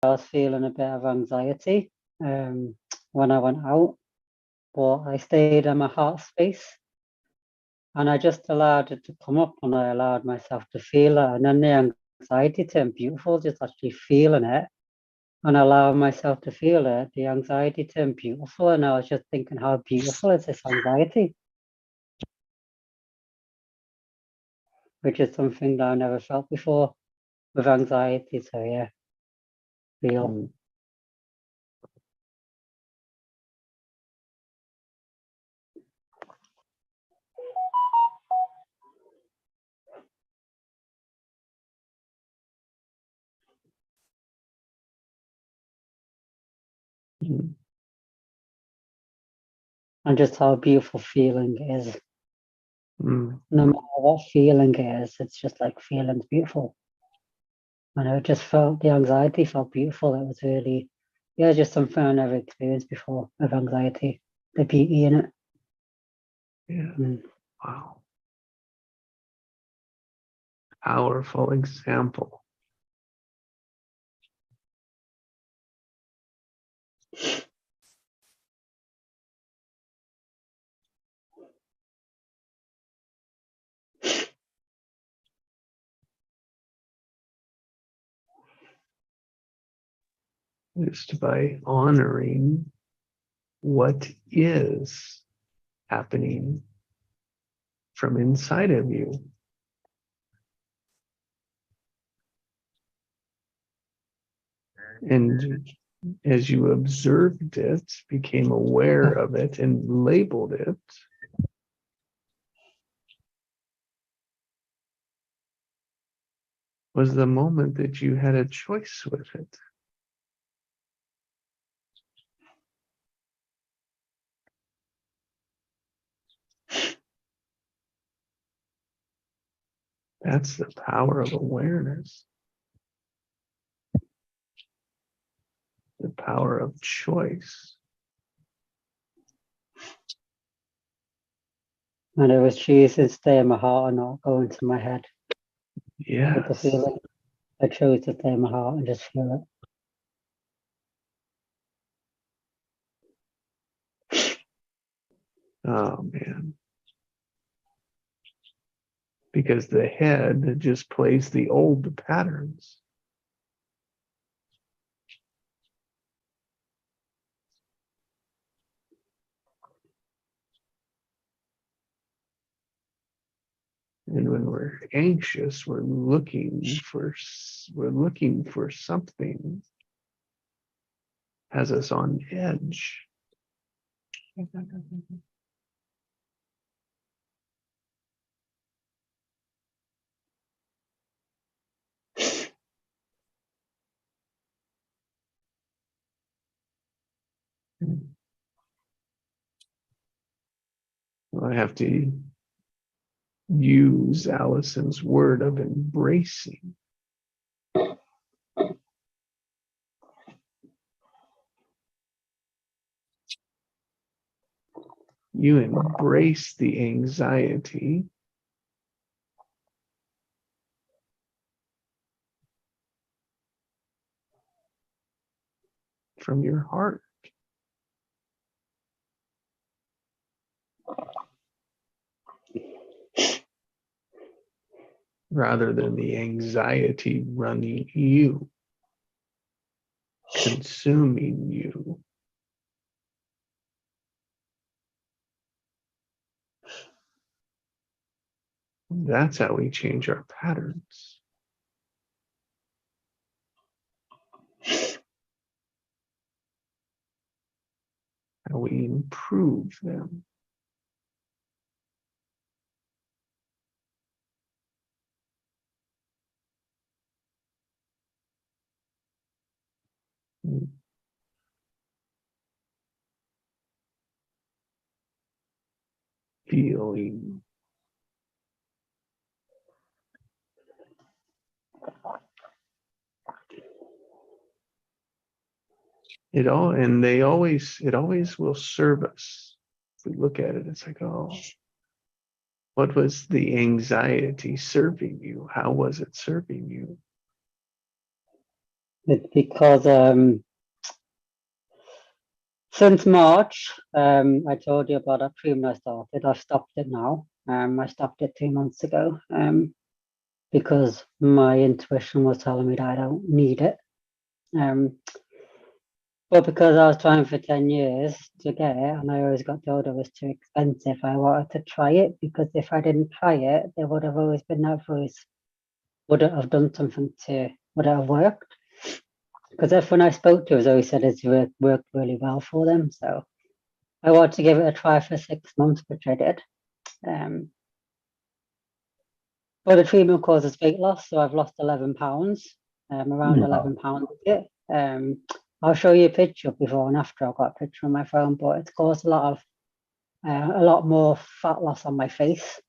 I was feeling a bit of anxiety when I went out, but I stayed in my heart space and I just allowed it to come up and I allowed myself to feel it. And then the anxiety turned beautiful, just actually feeling it and allowing myself to feel it. The anxiety turned beautiful, and I was just thinking, how beautiful is this anxiety? Which is something that I never felt before with anxiety. So yeah, real. And just how beautiful feeling is. No matter what feeling is, it's just like feeling's beautiful. And it just felt, the anxiety felt beautiful. It was really, yeah, just something I never experienced before with anxiety, the beauty in it. Yeah. Wow. Powerful example. Just by honoring what is happening from inside of you. And as you observed it, became aware of it, and labeled it, was the moment that you had a choice with it. That's the power of awareness. The power of choice. And it was choosing to stay in my heart and not go into my head. Yes. With the feeling. I chose to stay in my heart and just feel it. Oh man. Because the head just plays the old patterns. And when we're anxious, we're looking for something, has us on edge. I have to use Allison's word of embracing. You embrace the anxiety from your heart. Rather than the anxiety running you, consuming you. That's how we change our patterns. How we improve them. Feeling. It always will serve us. If we look at it, it's like, oh, what was the anxiety serving you? How was it serving you? It's because since March, I told you about that treatment I started. I've stopped it now. I stopped it 2 months ago because my intuition was telling me that I don't need it. But because I was trying for 10 years to get it, and I always got told it was too expensive, I wanted to try it because if I didn't try it, there would have always been that voice. Would it have done something would it have worked? Because everyone I spoke to has always said it's worked really well for them. So I wanted to give it a try for 6 months, which I did. But the treatment causes weight loss, so I've lost 11 pounds, around 11 pounds with it. I'll show you a picture before and after. I've got a picture on my phone, but it's caused a lot more fat loss on my face.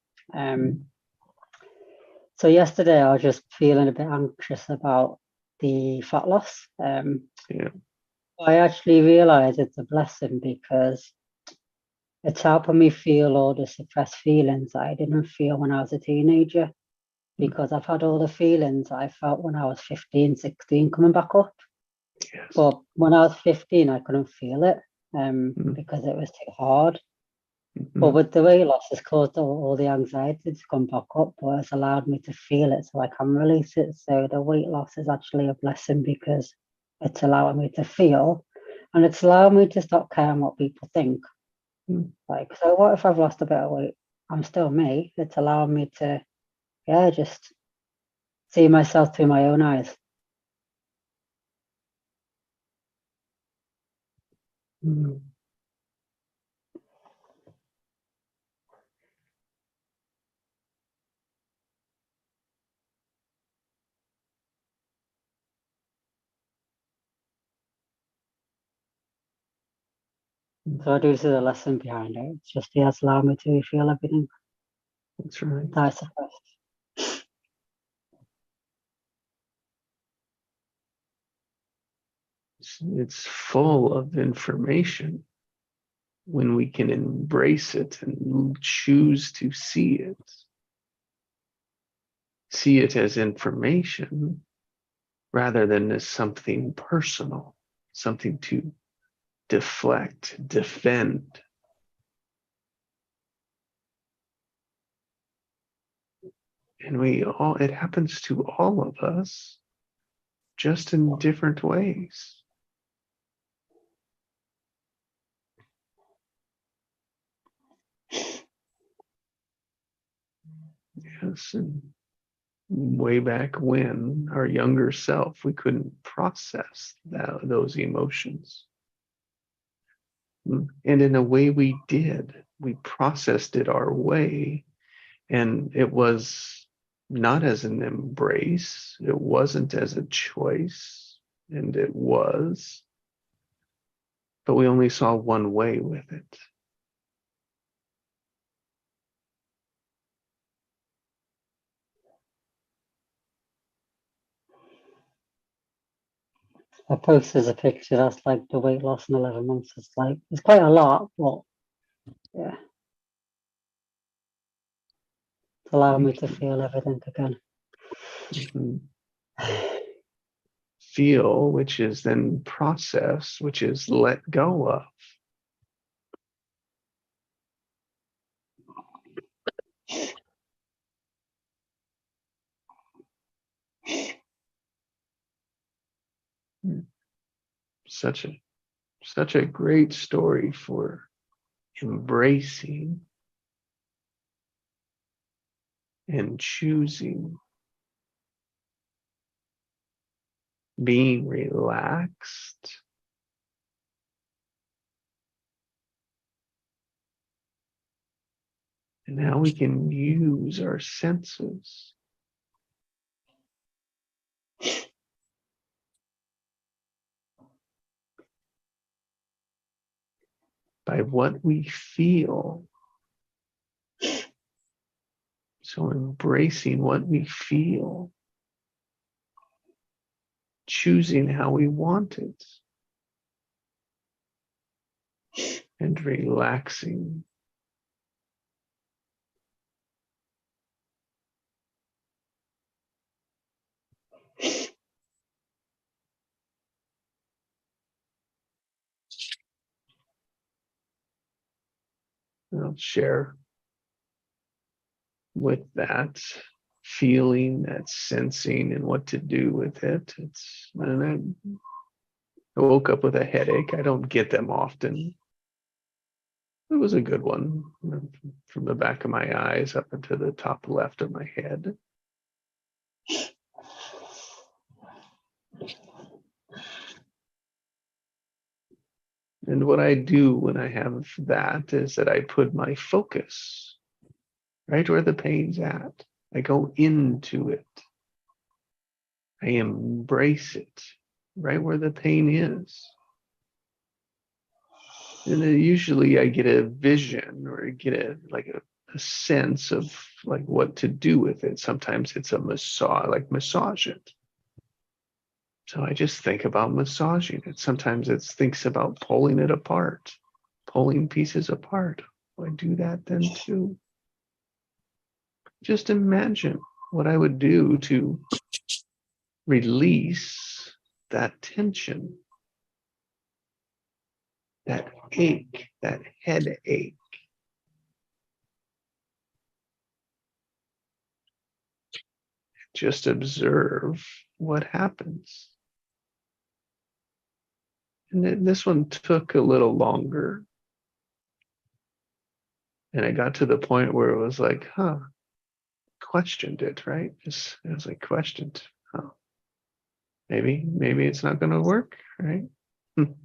So yesterday I was just feeling a bit anxious about the fat loss. I actually realized it's a blessing because it's helping me feel all the suppressed feelings that I didn't feel when I was a teenager. Because I've had all the feelings I felt when I was 15, 16 coming back up. Yes. But when I was 15, I couldn't feel it because it was too hard. But with the weight loss, it's caused all the anxiety to come back up, but it's allowed me to feel it so I can release it. So the weight loss is actually a blessing because it's allowing me to feel and it's allowing me to stop caring what people think. Like, so what if I've lost a bit of weight? I'm still me. It's allowing me to, just see myself through my own eyes. So I do see the lesson behind it. It's just he has allowed me to feel everything. That's right. That I suppressed. It's full of information when we can embrace it and choose to see it as information rather than as something personal, something to deflect, defend. And it happens to all of us, just in different ways. Yes, and way back when, our younger self, we couldn't process those emotions. And in a way we did. We processed it our way, and it was not as an embrace, it wasn't as a choice, and it was, but we only saw one way with it. I posted a picture that's like the weight loss in 11 months. It's quite a lot, but yeah. It's allowing me to feel everything again. Feel, which is then process, which is let go of. Such a great story for embracing and choosing, being relaxed, and now we can use our senses. By what we feel. So embracing what we feel, choosing how we want it, and relaxing. I'll share with that feeling, that sensing, and what to do with it. And I woke up with a headache. I don't get them often. It was a good one, from the back of my eyes up into the top left of my head. And what I do when I have that is that I put my focus right where the pain's at. I go into it. I embrace it right where the pain is. And then usually I get a vision, or I get a sense of like what to do with it. Sometimes it's a massage it. So I just think about massaging it. Sometimes it thinks about pulling it apart, pulling pieces apart. I do that then too. Just imagine what I would do to release that tension, that ache, that headache. Just observe what happens. And this one took a little longer. And I got to the point where it was like, questioned it, right? It was like questioned, maybe it's not going to work, right? And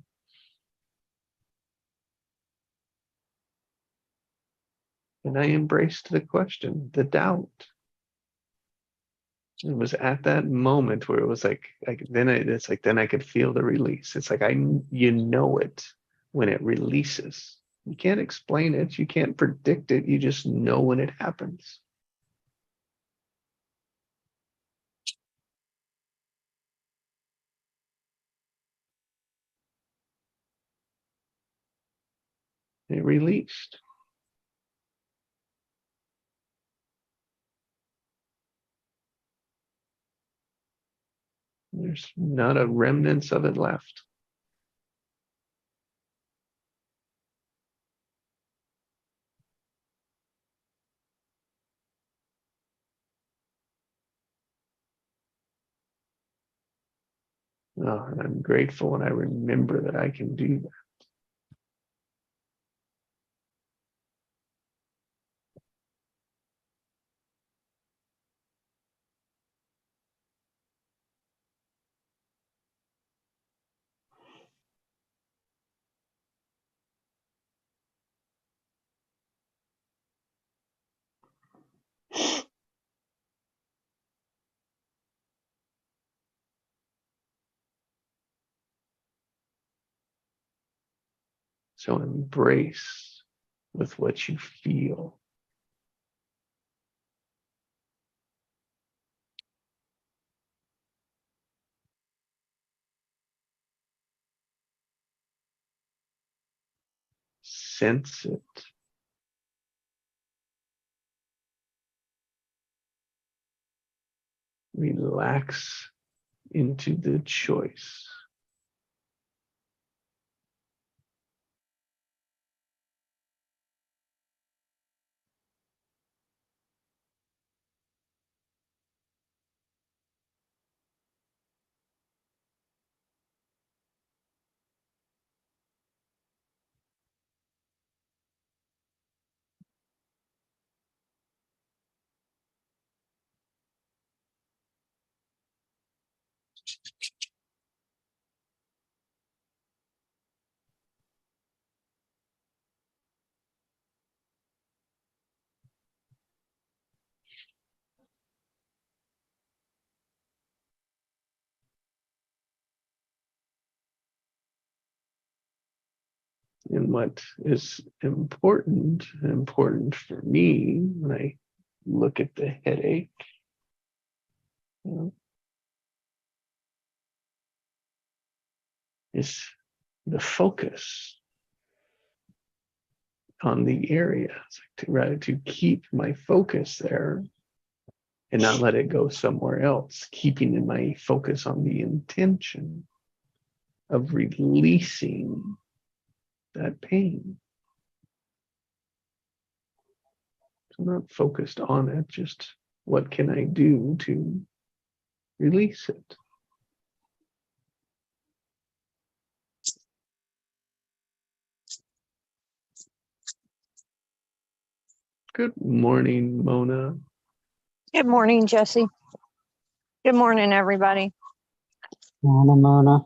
I embraced the question, the doubt. It was at that moment where it was like then I could feel the release. It's like it when it releases. You can't explain it. You can't predict it. You just know when it happens. It released. There's not a remnants of it left. Oh, and I'm grateful when I remember that I can do that. So embrace with what you feel. Sense it. Relax into the choice. And what is important for me when I look at the headache, is the focus on the area. It's like to keep my focus there and not let it go somewhere else, keeping in my focus on the intention of releasing that pain. I'm not focused on it, just what can I do to release it? Good morning, Mona. Good morning, Jesse. Good morning, everybody. Mona.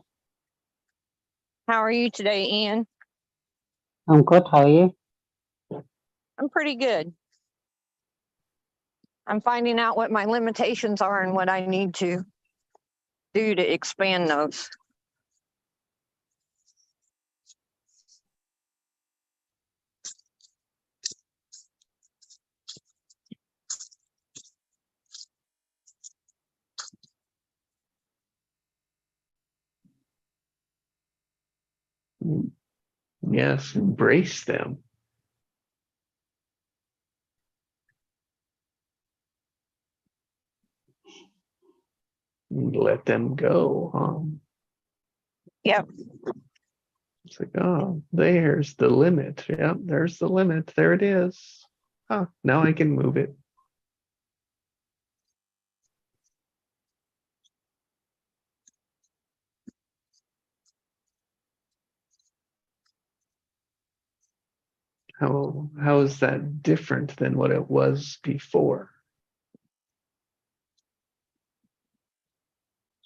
How are you today, Ian? I'm good. How are you? I'm pretty good. I'm finding out what my limitations are and what I need to do to expand those. Yes, embrace them. Let them go. Yep. It's like, oh, there's the limit. Yep, there's the limit. There it is. Oh, now I can move it. How is that different than what it was before?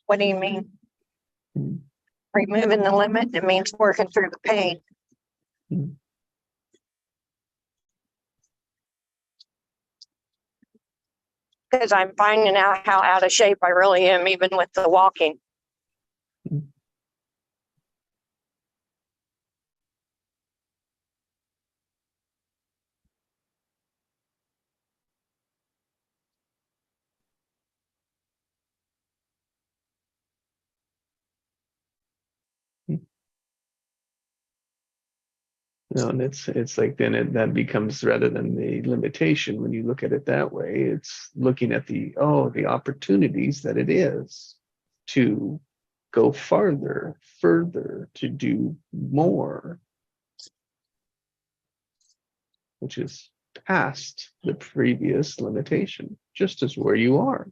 What do you mean? Hmm. Removing the limit, it means working through the pain. Hmm. Because I'm finding out how out of shape I really am, even with the walking. No, and it's like then that becomes, rather than the limitation, when you look at it that way, it's looking at the opportunities that it is to go farther, further, to do more, which is past the previous limitation, just as where you are.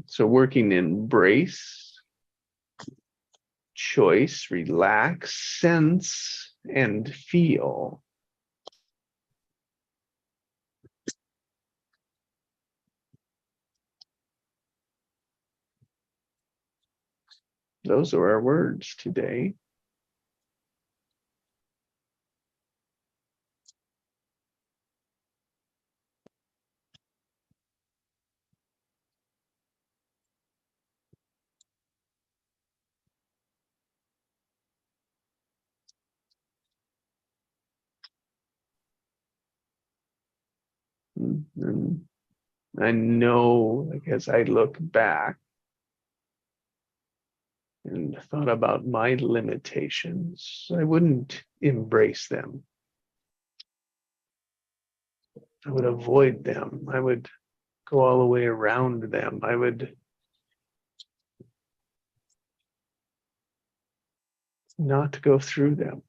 So working in embrace, choice, relax, sense, and feel. Those are our words today. And I know, like, as I look back and thought about my limitations, I wouldn't embrace them. I would avoid them. I would go all the way around them. I would not go through them.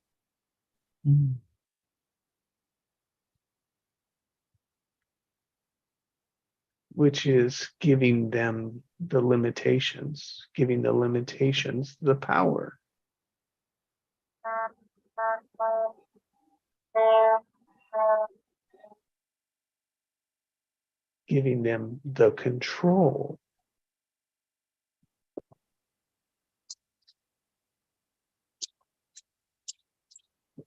Which is giving them the limitations, giving the limitations the power. Giving them the control.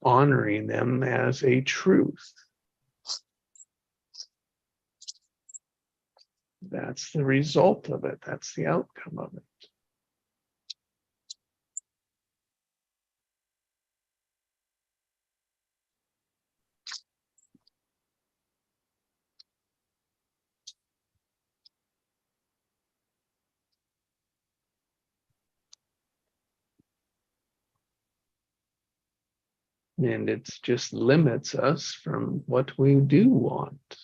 Honoring them as a truth. That's the result of it. That's the outcome of it. And it just limits us from what we do want.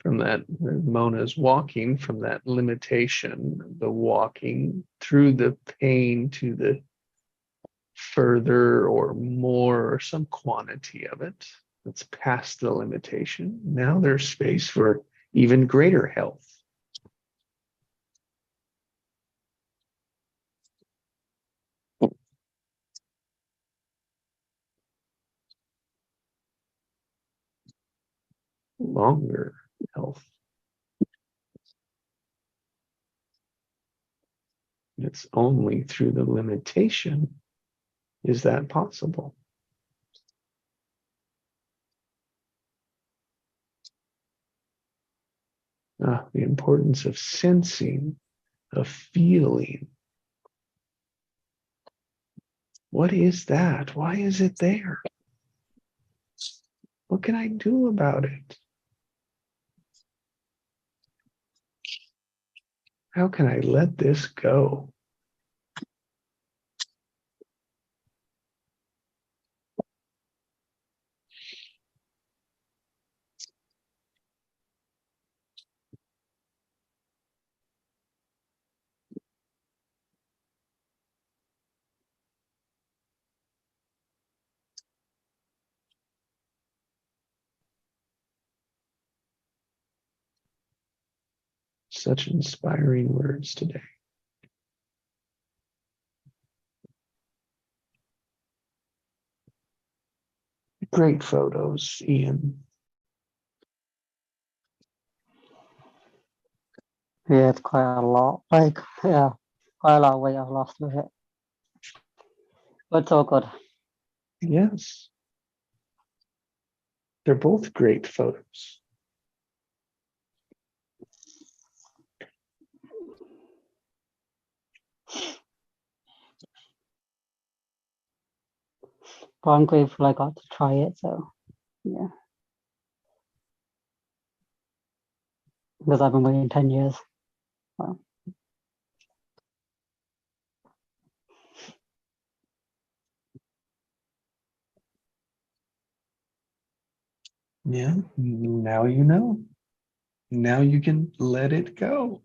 from that, Mona's walking from that limitation, the walking through the pain to the further or more or some quantity of it that's past the limitation. Now there's space for even greater health. Longer health. It's only through the limitation is that possible. The importance of sensing, of feeling. What is that? Why is it there? What can I do about it? How can I let this go? Such inspiring words today. Great photos, Ian. Yeah, it's quite a lot. Like, yeah, quite a lot of weight I've lost with it. But it's all good. Yes. They're both great photos. But I'm grateful I got to try it. So, yeah. Because I've been waiting 10 years. Well, Yeah, now you know. Now you can let it go.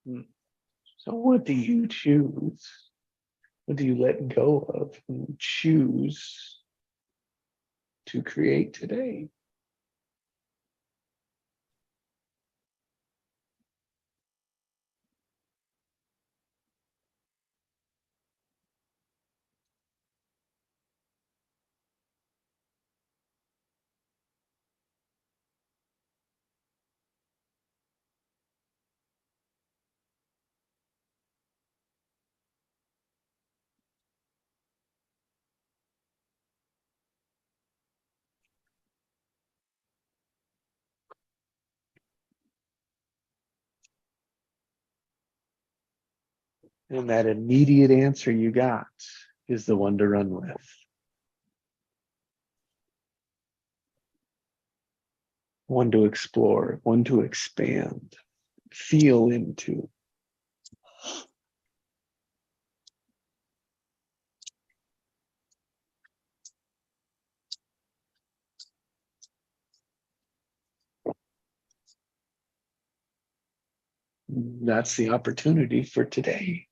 So what do you choose? What do you let go of and choose to create today? And that immediate answer you got is the one to run with. One to explore, one to expand, feel into. That's the opportunity for today.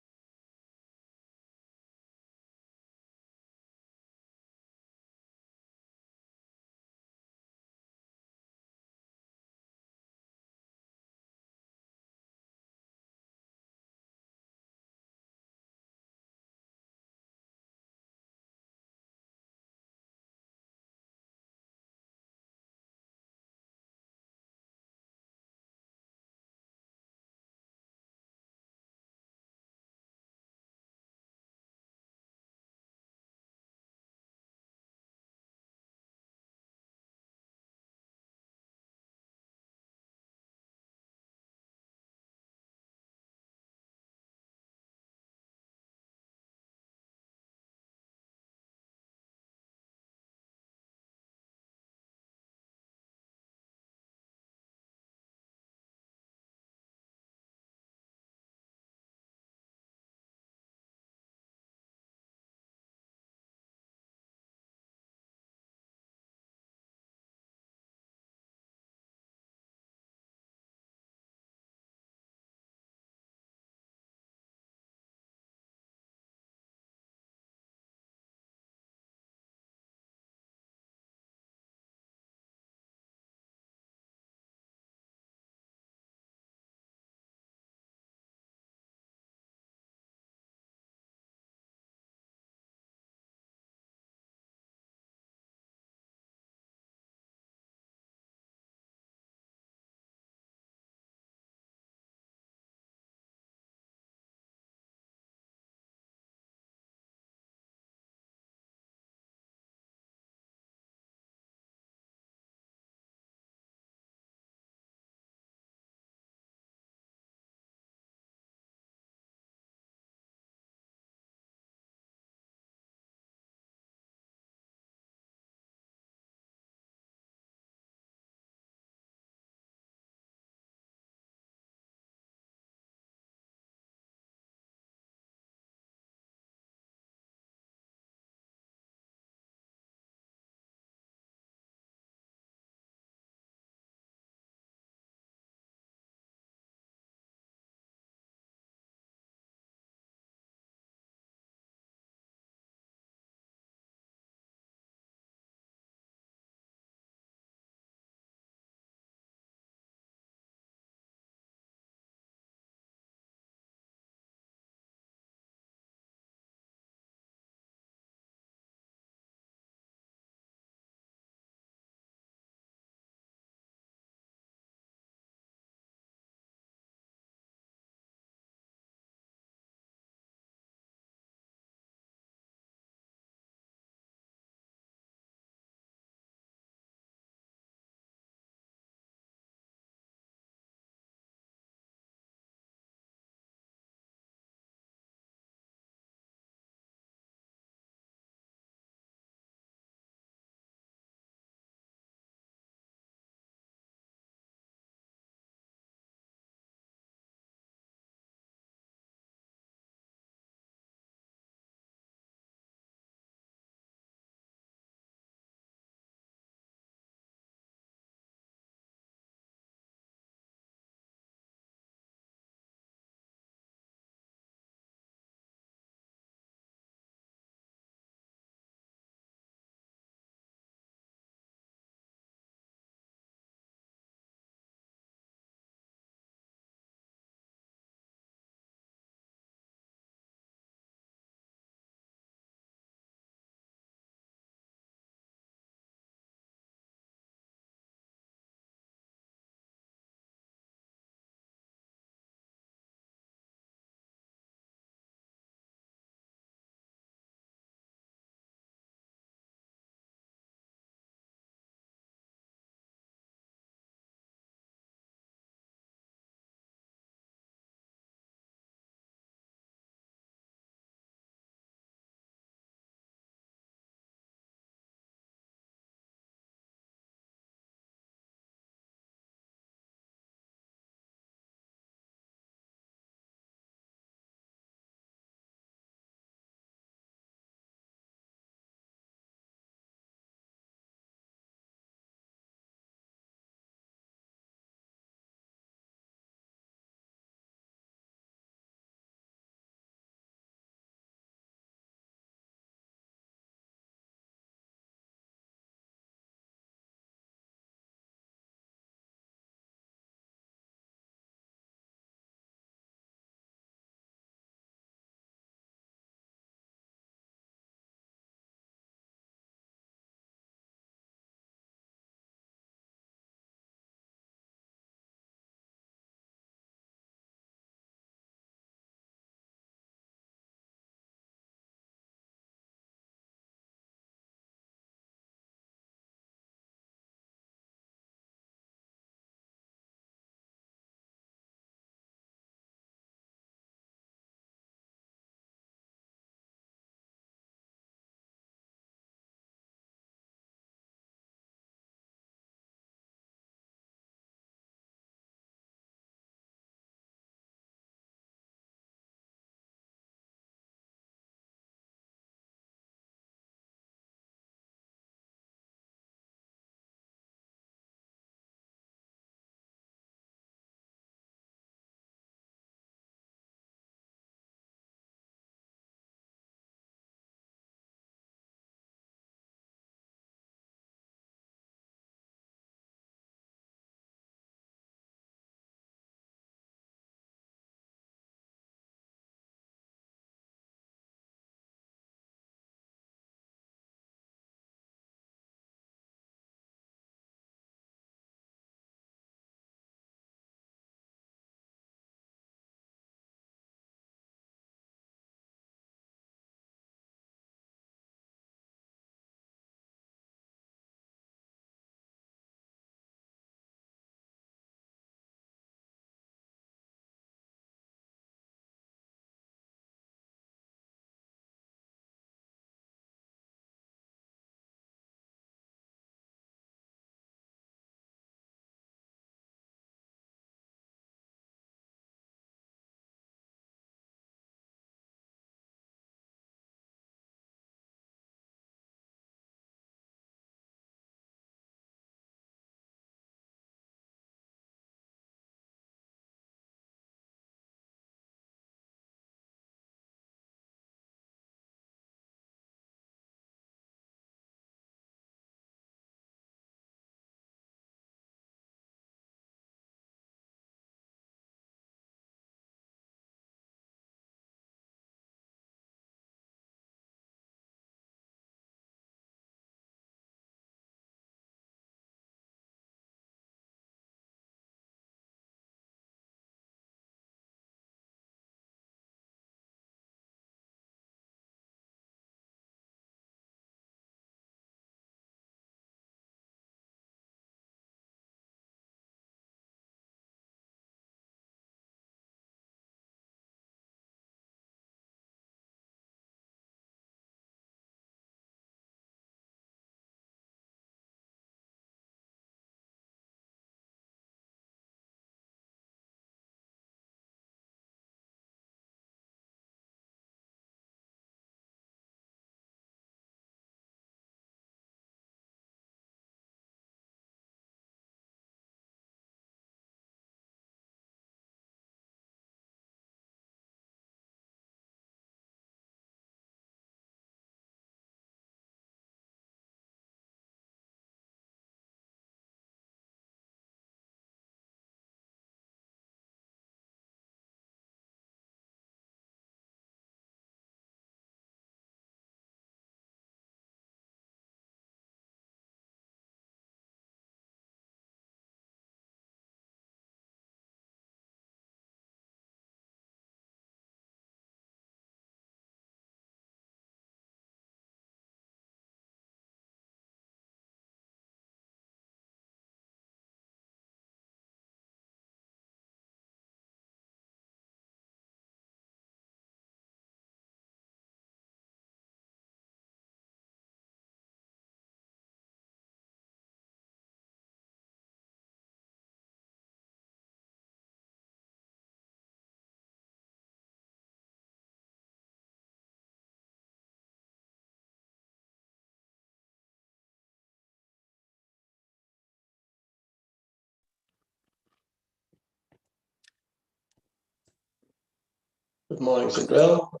Good morning, Central.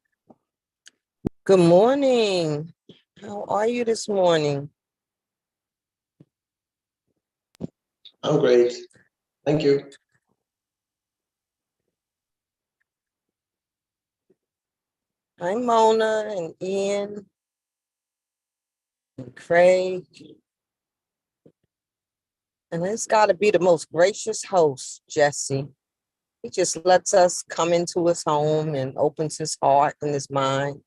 Good morning. How are you this morning? I'm great. Thank you. Hi, Mona and Ian and Craig. And it's got to be the most gracious host, Jesse. He just lets us come into his home and opens his heart and his mind.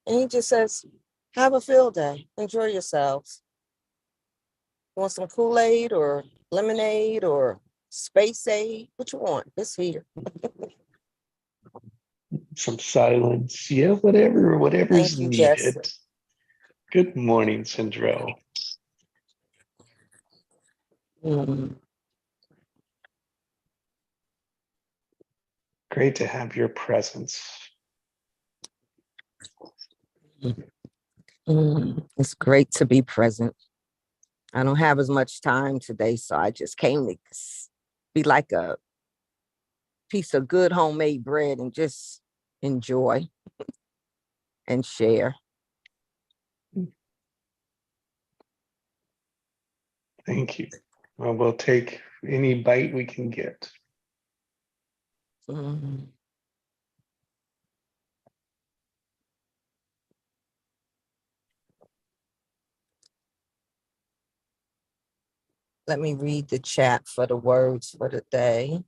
And he just says, have a field day. Enjoy yourselves. Want some Kool-Aid or lemonade or space aid? What you want? It's here. Some silence. Yeah, whatever's Thank you, Jesse. needed. Good morning, Sindrell. Mm. Great to have your presence. It's great to be present. I don't have as much time today, so I just came to be like a piece of good homemade bread and just enjoy and share. Thank you. Well, we'll take any bite we can get. Mm. Let me read the chat for the words for the day.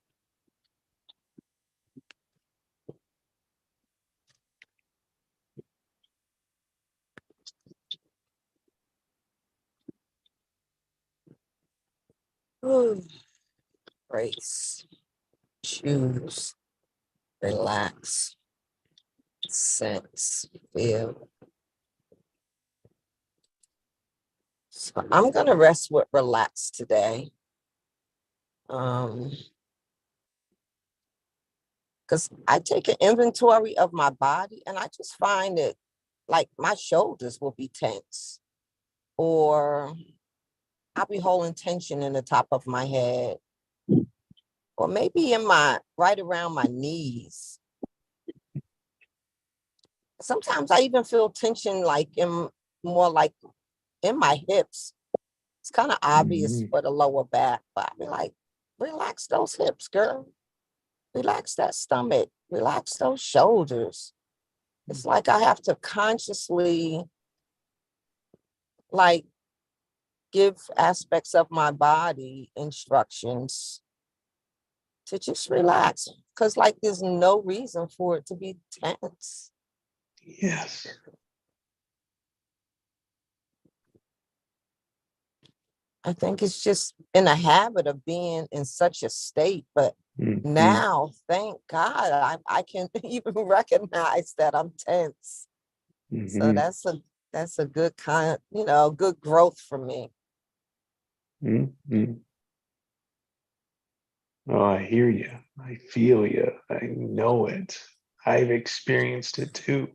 Ooh. Brace, choose, relax, sense, feel. So I'm gonna rest with relax today. Because I take an inventory of my body and I just find it like my shoulders will be tense, or I'll be holding tension in the top of my head, or maybe in my right around my knees. Sometimes I even feel tension like in more like in my hips. It's kind of obvious for the lower back, but I be like, relax those hips, girl. Relax that stomach. Relax those shoulders. It's like I have to consciously like give aspects of my body instructions to just relax. Because like there's no reason for it to be tense. Yes. I think it's just in a habit of being in such a state. But Mhm. now, thank God, I can even recognize that I'm tense. So Mhm. that's a good kind, good growth for me. Mhm. Oh, I hear you. I feel you. I know it. I've experienced it too.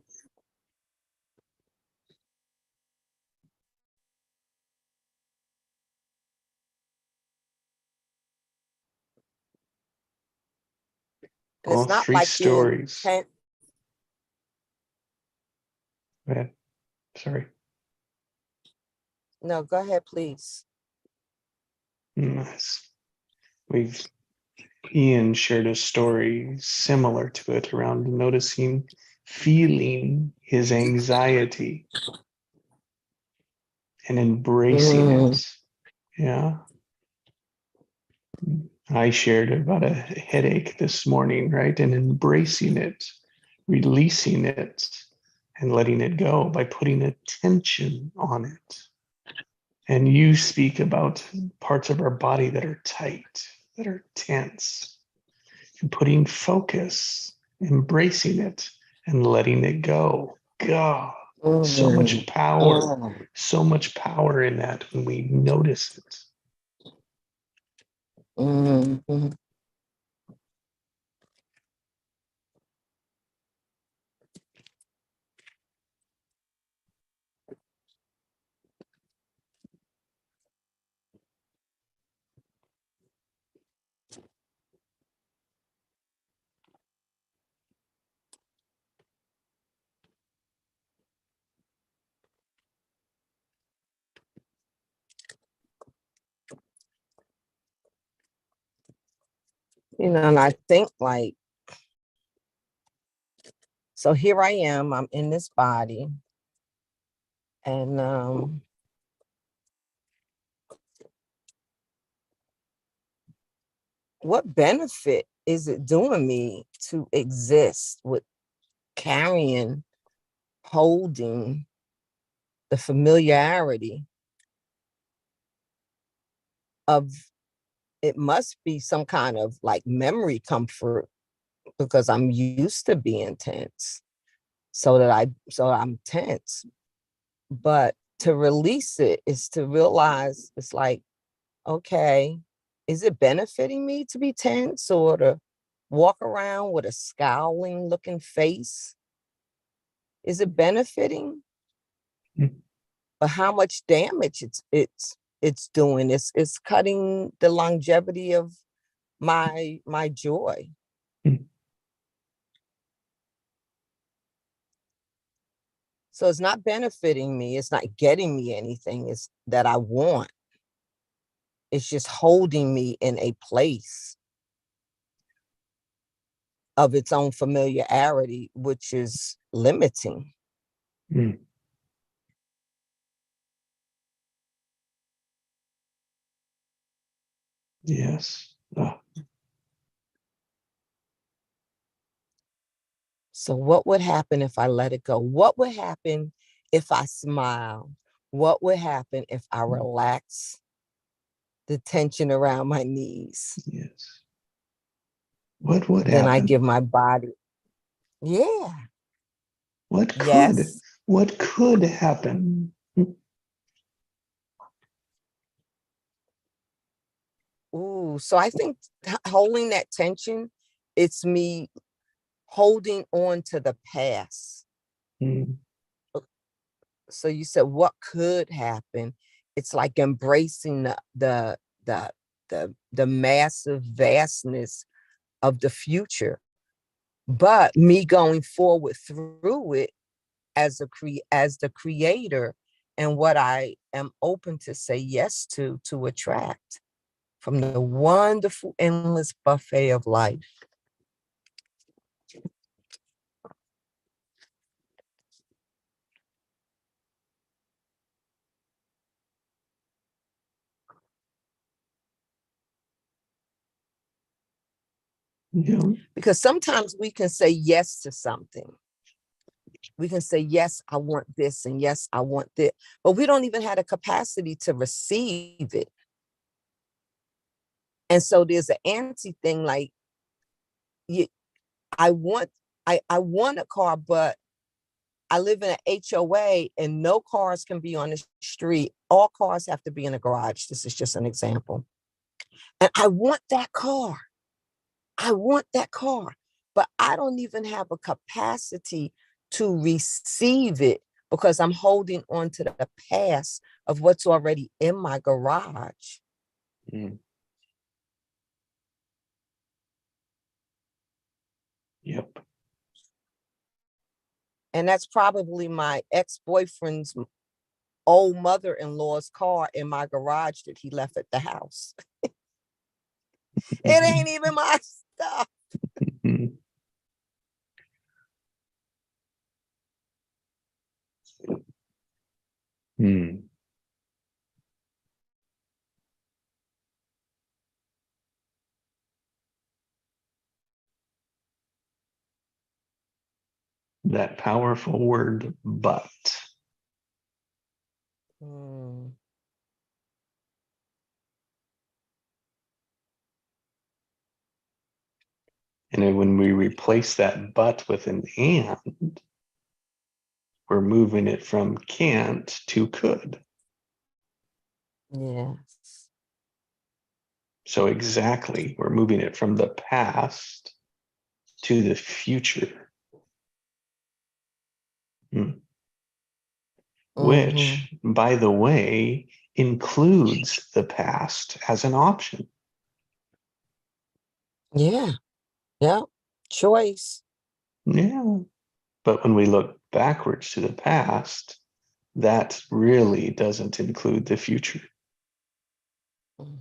And All it's not three like being stories. tense. Go ahead. Sorry. No, go ahead, please. Yes. We've Ian shared a story similar to it around noticing, feeling his anxiety and embracing it. Yeah. I shared about a headache this morning, right? And embracing it, releasing it, and letting it go by putting attention on it. And you speak about parts of our body that are tight, that are tense, and putting focus, embracing it, and letting it go. God, so much power in that when we notice it. Mm-hmm. And I think like, so here I am, I'm in this body, and what benefit is it doing me to exist with carrying, holding the familiarity of, it must be some kind of like memory comfort because I'm used to being tense. So I'm tense. But to release it is to realize it's like, okay, is it benefiting me to be tense or to walk around with a scowling looking face? Is it benefiting? Mm. But how much damage it's doing? It's cutting the longevity of my joy. Mm. So it's not benefiting me. It's not getting me anything. It's that I want. It's just holding me in a place of its own familiarity, which is limiting. Mm. Yes. So what would happen if I let it go? What would happen if I smile? What would happen if I relax the tension around my knees? Yes. What would Then I happen? give my body, yeah, What could? yes. What could happen? Ooh, so I think holding that tension, it's me holding on to the past. Mm. So you said what could happen? It's like embracing the massive vastness of the future, but me going forward through it as as the creator, and what I am open to say yes to attract from the wonderful endless buffet of life. Yeah. Because sometimes we can say yes to something. We can say, yes, I want this, and yes, I want that, but we don't even have the capacity to receive it. And so there's an anti thing like, you, I want a car, but I live in an HOA and no cars can be on the street. All cars have to be in a garage. This is just an example. And I want that car. I want that car, but I don't even have a capacity to receive it because I'm holding on to the past of what's already in my garage. Mm. Yep. And that's probably my ex-boyfriend's old mother-in-law's car in my garage that he left at the house. It ain't even my stuff. Mm. Mm. That powerful word, but. Mm. And then when we replace that but with an and, we're moving it from can't to could. Yes. So exactly, we're moving it from the past to the future. Which, by the way, includes the past as an option. Yeah. Yeah. Choice. Yeah. But when we look backwards to the past, that really doesn't include the future. Mhm.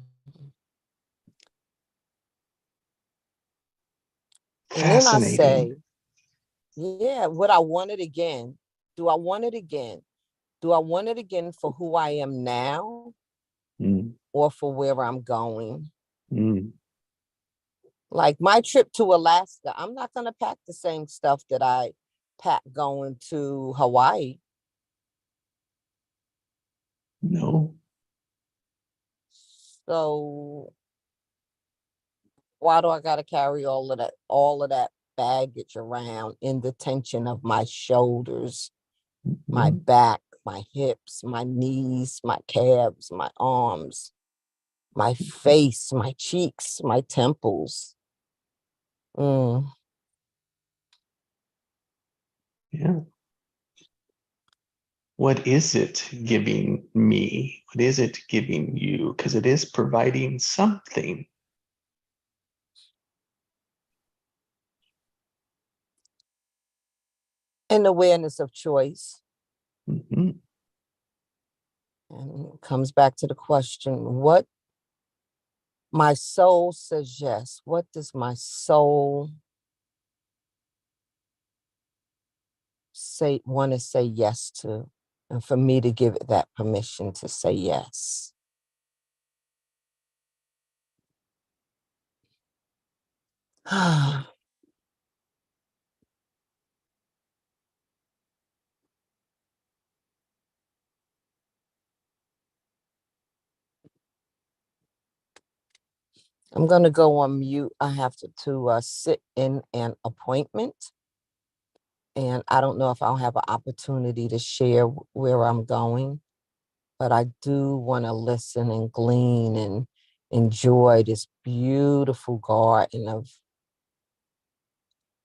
And then I Fascinating. say, yeah, would I want it again? Do I want it again? Do I want it again for who I am now Mm, or for where I'm going? mm, Like my trip to Alaska, I'm not going to pack the same stuff that I packed going to Hawaii. no. So why do I got to carry all of that baggage around in the tension of my shoulders, my Mm, back, my hips, my knees, my calves, my arms, my face, my cheeks, my temples? Mm. yeah. What is it giving me? What is it giving you? Because it is providing something. An awareness of choice. Mhm. And it comes back to the question, what my soul says yes. What does my soul want to say yes to? And for me to give it that permission to say yes. I'm going to go on mute. I have to sit in an appointment. And I don't know if I'll have an opportunity to share where I'm going, but I do want to listen and glean and enjoy this beautiful garden of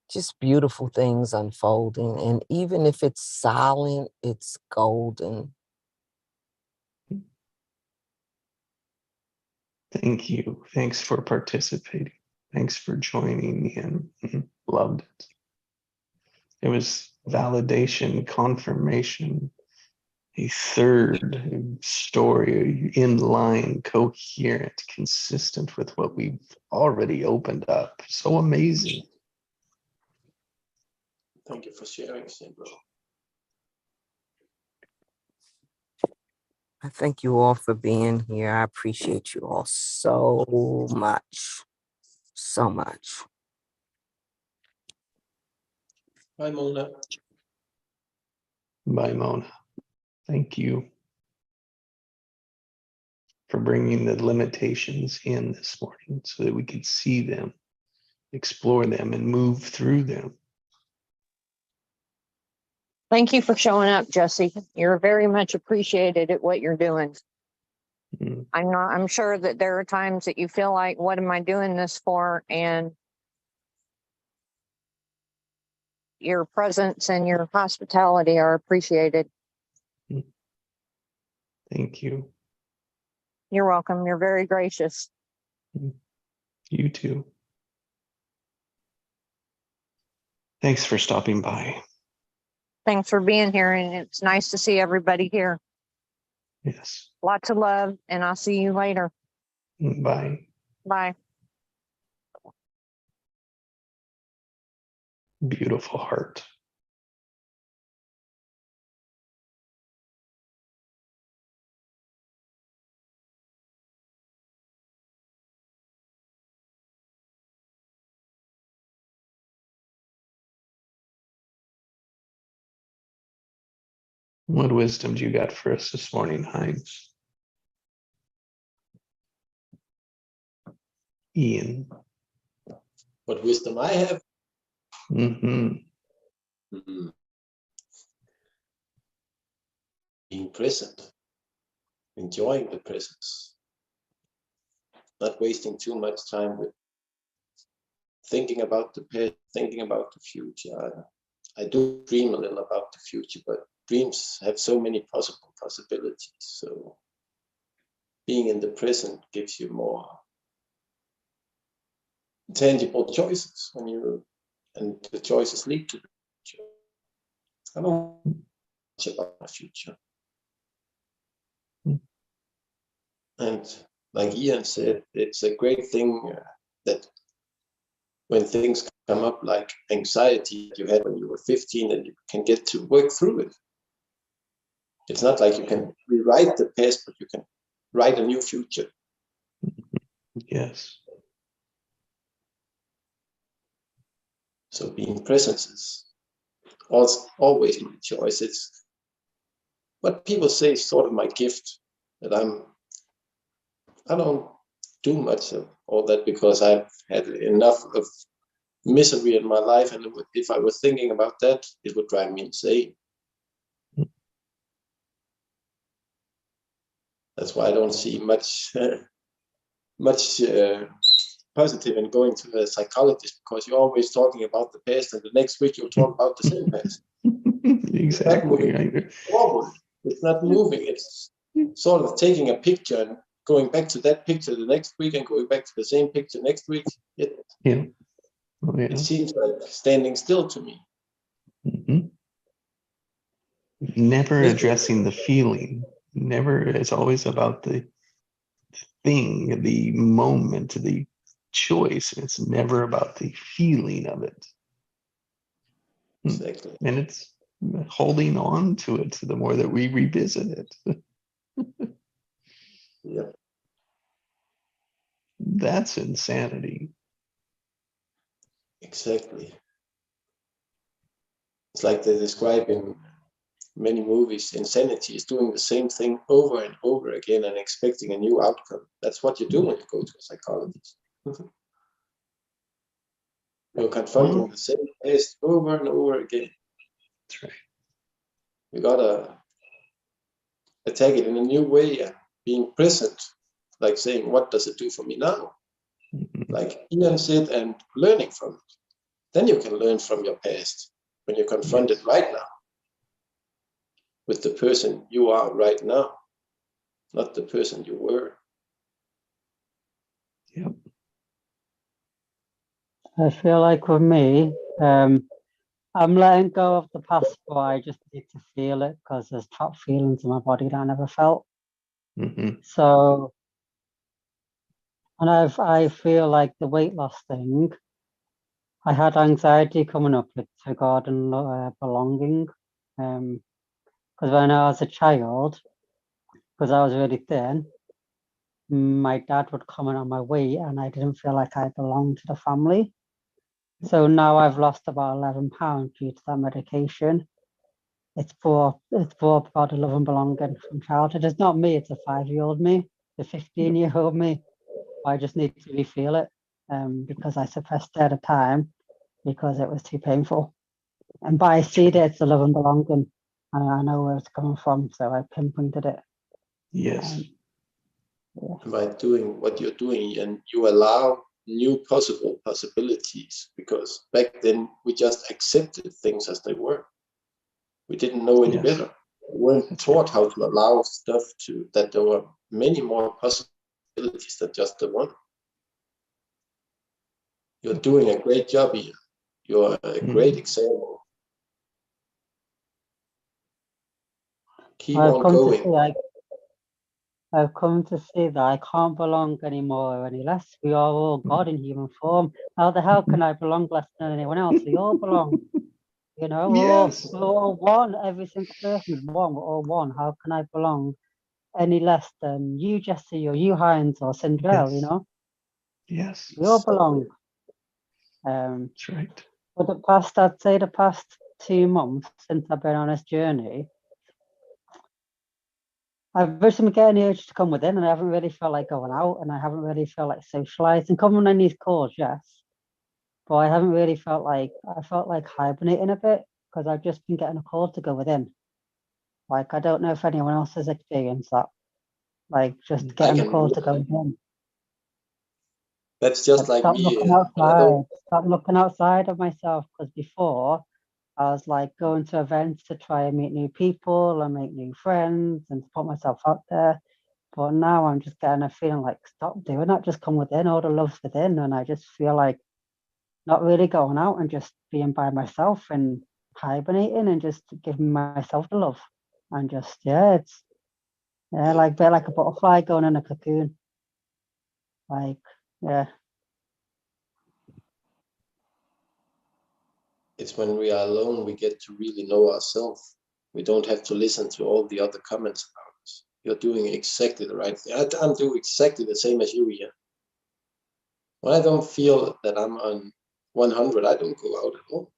just beautiful things unfolding. And even if it's silent, it's golden. Thank you. Thanks for participating. Thanks for joining in. Loved it. It was validation, confirmation, a third story in line, coherent, consistent with what we've already opened up. So amazing. Thank you for sharing, Sandro. I thank you all for being here. I appreciate you all so much. So much. Bye, Mona. Bye, Mona. Thank you for bringing the limitations in this morning so that we could see them, explore them, and move through them. Thank you for showing up, Jesse. You're very much appreciated at what you're doing. Mm, I'm sure that there are times that you feel like, what am I doing this for? And your presence and your hospitality are appreciated. Thank you. You're welcome. You're very gracious. You too. Thanks for stopping by. Thanks for being here. And it's nice to see everybody here. Yes. Lots of love. And I'll see you later. Bye. Bye. Beautiful heart. What wisdom do you got for us this morning, Heinz? Ian. What wisdom I have? Mm-hmm. Mhm. Being present, enjoying the presence, not wasting too much time with thinking about the past, thinking about the future. I do dream a little about the future, but dreams have so many possibilities. So being in the present gives you more tangible choices and the choices lead to the future. I don't know much about my future. And like Ian said, it's a great thing that when things come up like anxiety that you had when you were 15, and you can get to work through it. It's not like you can rewrite the past, but you can write a new future. Yes. So being present is always my choice. It's what people say is sort of my gift, that I don't do much of all that because I've had enough of misery in my life, and if I was thinking about that, it would drive me insane. That's why I don't see much positive in going to a psychologist, because you're always talking about the past, and the next week you'll talk about the same past. Exactly. Forward. It's not moving. It's sort of taking a picture and going back to that picture the next week and going back to the same picture next week. Yeah. Oh, yeah. It seems like standing still to me. Mhm. Never addressing the feeling. Never. It's always about the thing, the moment, the choice. It's never about the feeling of it. Exactly. And it's holding on to it the more that we revisit it. Yeah. That's insanity. Exactly. It's like they describe in many movies, insanity is doing the same thing over and over again and expecting a new outcome. That's what you do when you go to a psychologist. You're confronting the same past over and over again. That's right. You gotta attack it in a new way and being present, like saying, what does it do for me now? Like Ian said, and learning from it. Then you can learn from your past when you confront it right now with the person you are right now, not the person you were. Yep. I feel like with me, I'm letting go of the past, but I just need to feel it because there's trapped feelings in my body that I never felt. Mm-hmm. So, and I feel like the weight loss thing, I had anxiety coming up with regarding belonging. Because when I was a child, because I was really thin, my dad would comment on my weight and I didn't feel like I belonged to the family. So now I've lost about 11 pounds due to that medication. It's brought about the love and belonging from childhood. It's not me, it's a 5-year-old me, the 15-year-old me. I just need to refeel it because I suppressed it at a time because it was too painful. And by I see that it's the love and belonging, and I know where it's coming from, so I pinpointed it. Yes. By doing what you're doing, and you allow new possibilities, because back then we just accepted things as they were. We didn't know any better. We weren't taught how to allow stuff that there were many more possibilities than just the one. You're doing a great job here. You're a great example. Keep on going. I've come to see that I can't belong anymore or any less. We are all God in human form. How the hell can I belong less than anyone else? We all belong. You know, Yes. we're all one. Every single person is one. We're all one. How can I belong any less than you, Jesse, or you, Heinz, or Cinderella? You know, Yes. we all belong. That's right. But I'd say the past 2 months since I've been on this journey, I've been getting the urge to come within, and I haven't really felt like going out, and I haven't really felt like socializing. Coming on these calls, yes, but I haven't really felt like I felt like hibernating a bit because I've just been getting a call to go within. Like I don't know if anyone else has experienced that. Like just getting a call to go within. That's just like Stop me. looking outside. Stop looking outside of myself, because before I was like going to events to try and meet new people and make new friends and to put myself out there. But now I'm just getting a feeling like, stop doing that, just come within, all the love's within. And I just feel like not really going out and just being by myself and hibernating and just giving myself the love. And just, it's like a bit like a butterfly going in a cocoon. Like, yeah. it's when we are alone we get to really know ourselves. We don't have to listen to all the other comments about us. You're doing exactly the right thing. I'm doing exactly the same as you here. When I don't feel that I'm on 100, I don't go out at all.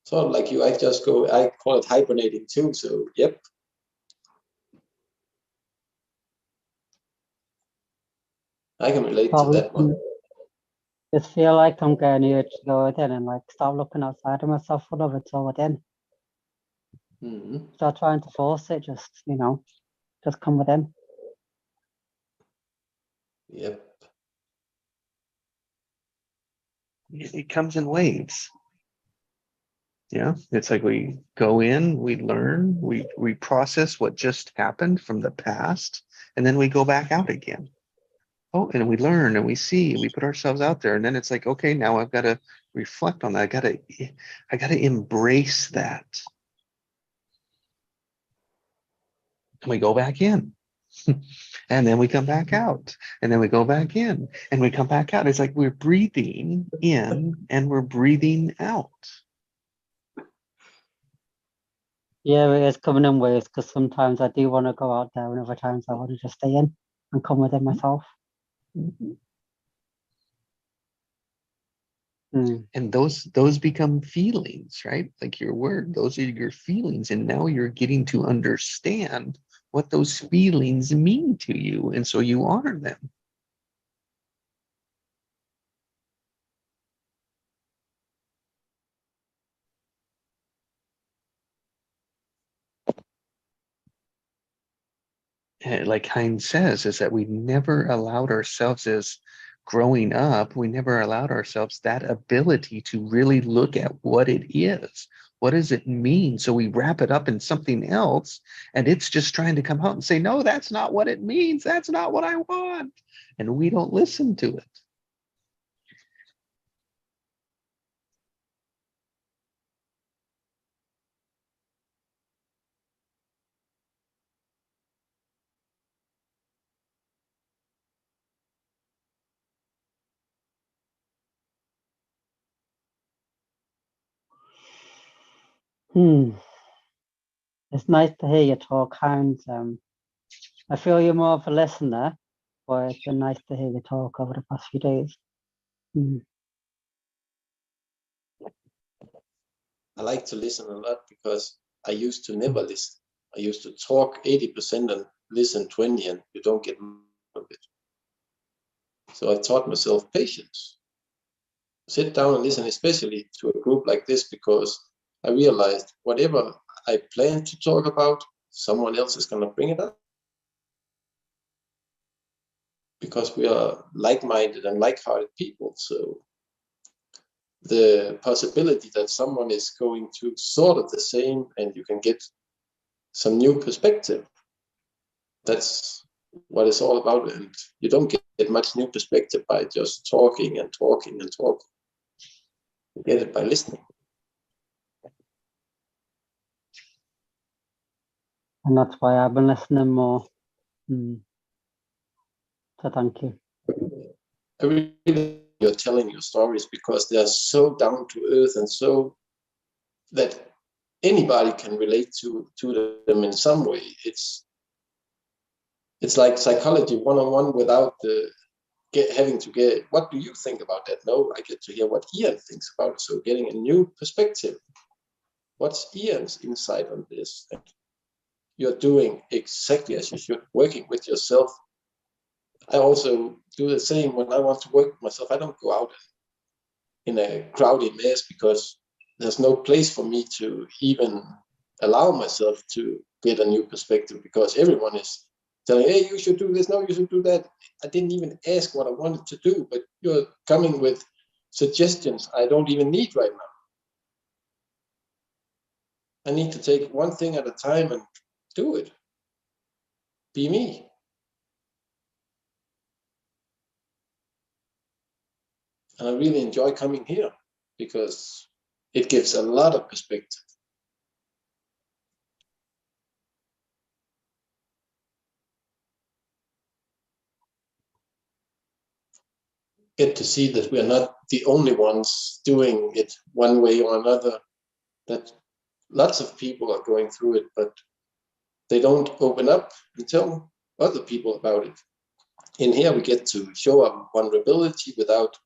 Sort of like you, I just go, I call it hibernating too. So, yep. I can relate to Probably that one. just feel like I'm getting urge to go within and like stop looking outside of myself for love. It's all within. Mhm. Start trying to force it. Just just come within. Yep. It comes in waves. Yeah, it's like we go in, we learn, we process what just happened from the past, and then we go back out again. Oh, and we learn and we see, and we put ourselves out there, and then it's like, okay, now I've got to reflect on that. I gotta embrace that. And we go back in. And then we come back out, and then we go back in, and we come back out. It's like we're breathing in and we're breathing out. Yeah, it is coming in waves because sometimes I do want to go out there, and other times I want to just stay in and come within myself. Mm. And those become feelings, right? Like your word, those are your feelings, and now you're getting to understand what those feelings mean to you, and so you honor them. And like Heinz says, is that we never allowed ourselves, as growing up, we never allowed ourselves that ability to really look at what it is. What does it mean? So we wrap it up in something else, and it's just trying to come out and say, no, that's not what it means. That's not what I want. And we don't listen to it. It's nice to hear you talk, Hans. I feel you're more of a listener, but it's been nice to hear you talk over the past few days. Mm. I like to listen a lot because I used to never listen. I used to talk 80% and listen 20, and you don't get much of it. So I taught myself patience. Sit down and listen, especially to a group like this, because I realized whatever I plan to talk about, someone else is going to bring it up. Because we are like-minded and like-hearted people. So the possibility that someone is going to sort of the same and you can get some new perspective, that's what it's all about. And you don't get much new perspective by just talking and talking and talking. You get it by listening. And that's why I've been listening more. So thank you. I really you're telling your stories because they're so down to earth and so that anybody can relate to them in some way. It's like psychology 101 without the having to get, what do you think about that? No, I get to hear what Ian thinks about it. So getting a new perspective. What's Ian's insight on this? And you're doing exactly as you should, working with yourself. I also do the same when I want to work with myself. I don't go out in a crowded mess because there's no place for me to even allow myself to get a new perspective because everyone is telling, hey, you should do this, no, you should do that. I didn't even ask what I wanted to do, but you're coming with suggestions I don't even need right now. I need to take one thing at a time and do it. Be me. And I really enjoy coming here because it gives a lot of perspective. Get to see that we're not the only ones doing it one way or another, that lots of people are going through it, but they don't open up and tell other people about it. In here, we get to show our vulnerability without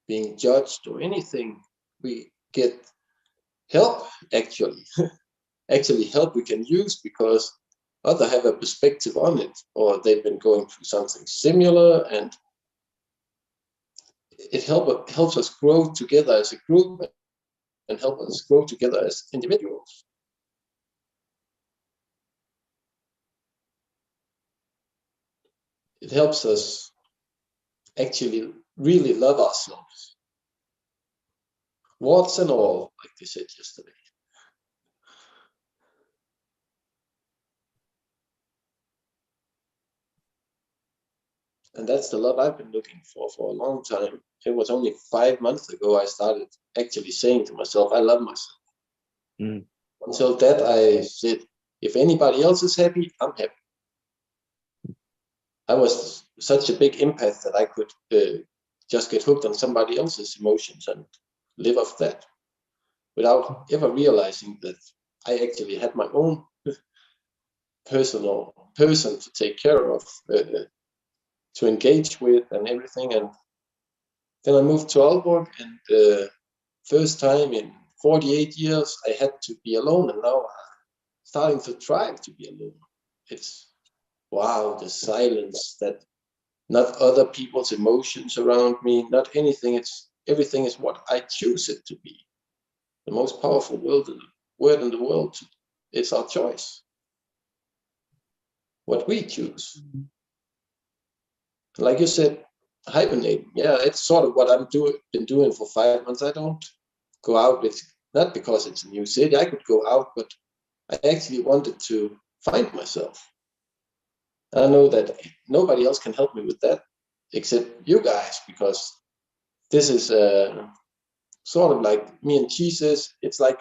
being judged or anything. We get help, actually, actually help we can use because others have a perspective on it, or they've been going through something similar, and it helps us grow together as a group and help us grow together as individuals. It helps us actually really love ourselves, warts and all, like they said yesterday. And that's the love I've been looking for a long time. It was only 5 months ago I started actually saying to myself, I love myself. Mm. Until that, I said, if anybody else is happy, I'm happy. I was such a big empath that I could just get hooked on somebody else's emotions and live off that without ever realizing that I actually had my own personal person to take care of, to engage with and everything. And then I moved to Aalborg, and first time in 48 years, I had to be alone, and now I'm starting to thrive to be alone. It's wow, the silence, that not other people's emotions around me, not anything. Everything is what I choose it to be. The most powerful word in the world. It's our choice. What we choose. Like you said, hibernating. Yeah, it's sort of what I've been doing for 5 months. I don't go out with, not because it's a new city. I could go out, but I actually wanted to find myself. I know that nobody else can help me with that except you guys, because this is sort of like me and Jesus. It's like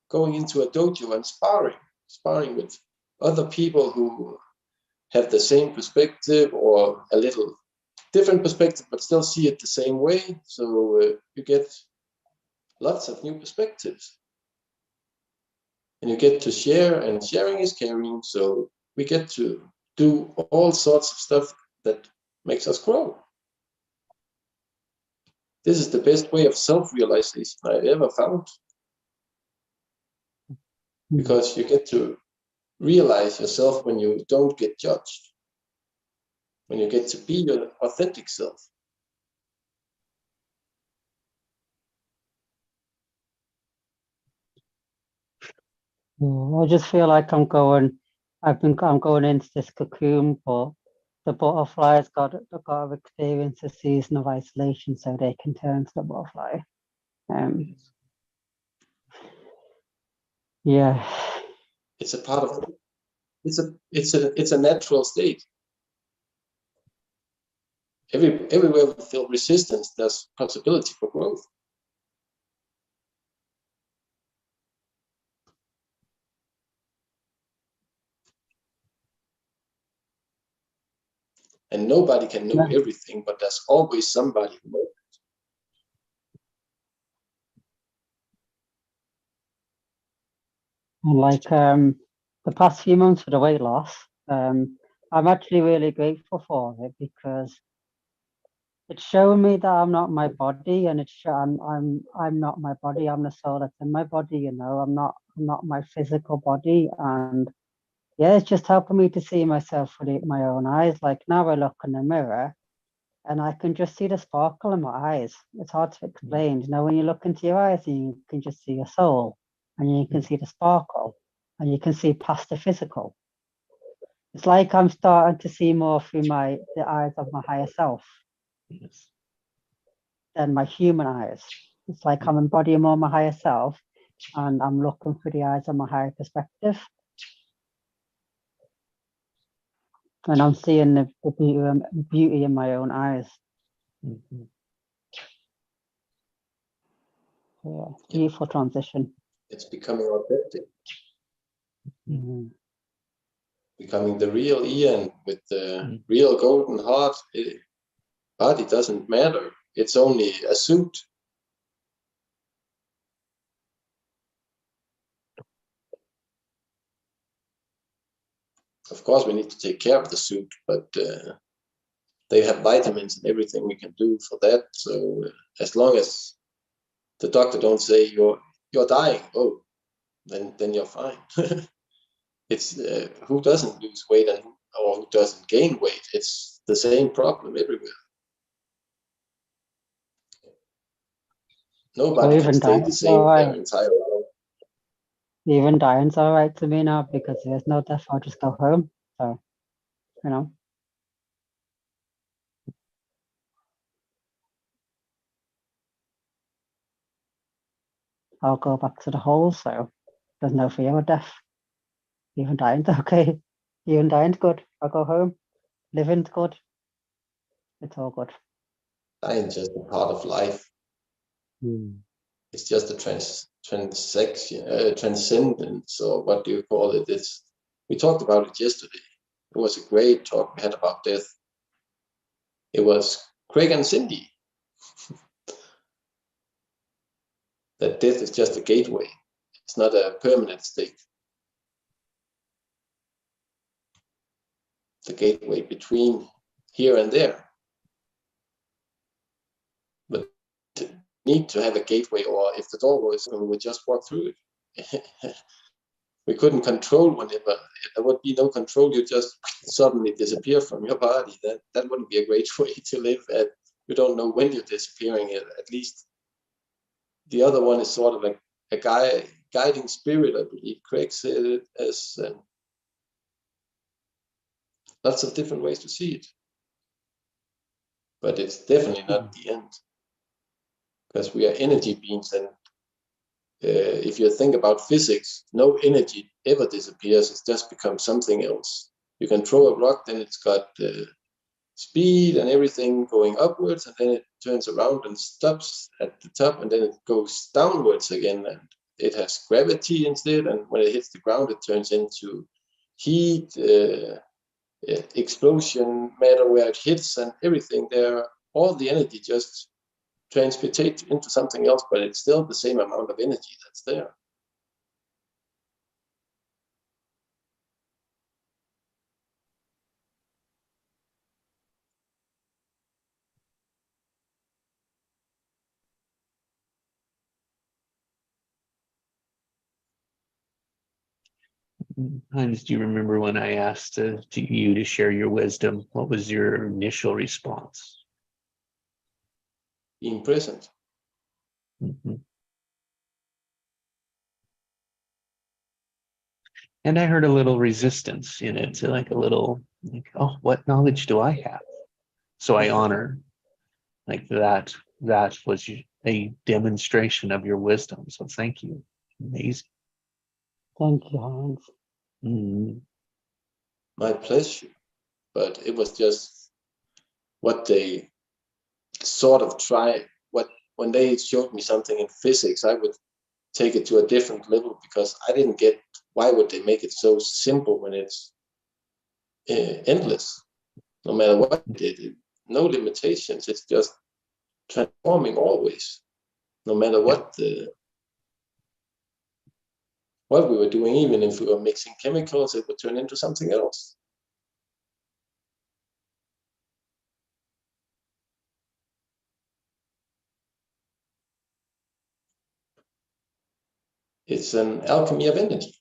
going into a dojo and sparring with other people who have the same perspective or a little different perspective, but still see it the same way. So you get lots of new perspectives. And you get to share, and sharing is caring. So we get to do all sorts of stuff that makes us grow. This is the best way of self-realization I ever found. Because you get to realize yourself when you don't get judged. When you get to be your authentic self. I just feel like I'm going into this cocoon, but the butterflies got to experience a season of isolation so they can turn to the butterfly. Yeah. It's a part of it. It's a natural state. Everywhere we feel resistance, there's possibility for growth. And nobody can know everything, but there's always somebody who knows. And like the past few months for the weight loss, I'm actually really grateful for it because it's shown me that I'm not my body, and I'm not my body. I'm the soul that's in my body. You know, I'm not my physical body, and yeah, it's just helping me to see myself with my own eyes. Like now, I look in the mirror, and I can just see the sparkle in my eyes. It's hard to explain. You know, when you look into your eyes, you can just see your soul, and you can see the sparkle, and you can see past the physical. It's like I'm starting to see more through the eyes of my higher self. Yes. Than my human eyes. It's like I'm embodying more my higher self, and I'm looking through the eyes of my higher perspective. And I'm seeing the beauty in my own eyes. Mm-hmm. Yeah, beautiful transition. It's becoming authentic. Mm-hmm. Becoming the real Ian with the real golden heart. Body doesn't matter. it's only a suit. Of course, we need to take care of the suit, but they have vitamins and everything we can do for that. So as long as the doctor don't say you're dying, oh, then you're fine. It's who doesn't lose weight or who doesn't gain weight. It's the same problem everywhere. Nobody can even stay the dying's same all their right. entire life. Even dying's all right to me now because there's no death. I'll just go home. So, you know. I'll go back to the hole, so there's no fear of death. Even dying's okay. Even dying's good. I'll go home. Living's good. It's all good. Dying is just a part of life. It's just a transcendence, or what do you call it? We talked about it yesterday. It was a great talk we had about death. It was Craig and Cindy. That death is just a gateway. It's not a permanent state. The gateway between here and there. But need to have a gateway, or if the door was open, we would just walk through it. We couldn't control whenever. There would be no control. You just suddenly disappear from your body. That wouldn't be a great way to live. You don't know when you're disappearing. At least the other one is sort of a guiding spirit, I believe. Craig said it as lots of different ways to see it. But it's definitely not the end. Because we are energy beings, and if you think about physics, no energy ever disappears. It just becomes something else. You can throw a rock, then it's got speed and everything going upwards, and then it turns around and stops at the top, and then it goes downwards again, and it has gravity instead, and when it hits the ground, it turns into heat, explosion, matter where it hits, and everything there. All the energy just transmutate into something else, but it's still the same amount of energy that's there. Heinz, do you remember when I asked you to share your wisdom? What was your initial response? Being present. Mhm. And I heard a little resistance in it, like a little, like, oh, what knowledge do I have? So I honor like that. That was a demonstration of your wisdom. So thank you. Amazing. Thank you, Hans. Mhm. My pleasure. But it was just what they sort of try. When they showed me something in physics, I would take it to a different level, because I didn't get why would they make it so simple when it's endless. No matter what they did, no limitations. It's just transforming always. No matter what we were doing, even if we were mixing chemicals, it would turn into something else. It's an alchemy of energy.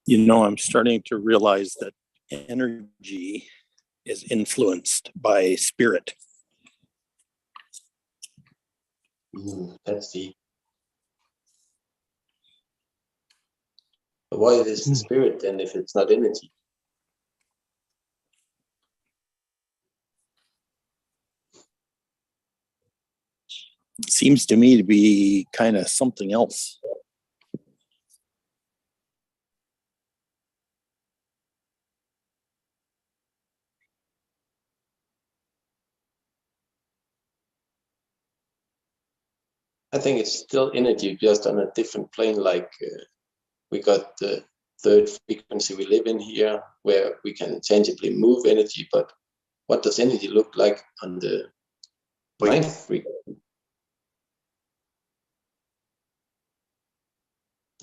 You know, I'm starting to realize that energy is influenced by spirit. That's the. But what is the spirit then if it's not energy? It seems to me to be kind of something else. I think it's still energy, just on a different plane. Like we got the third frequency we live in here, where we can tangibly move energy. But what does energy look like on the ninth frequency?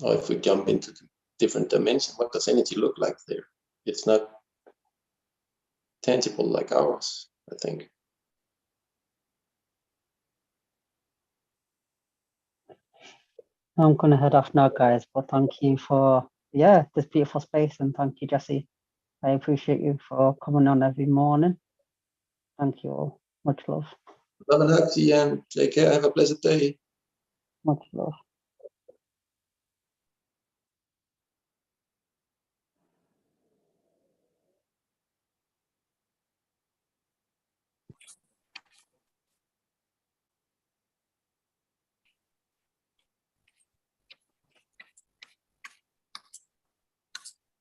Or if we jump into the different dimension, what does energy look like there? It's not tangible like ours, I think. I'm gonna head off now, guys, but thank you for this beautiful space, and thank you, Jesse. I appreciate you for coming on every morning. Thank you all. Much love. Love and hug to you, and take care. Have a blessed day. Much love.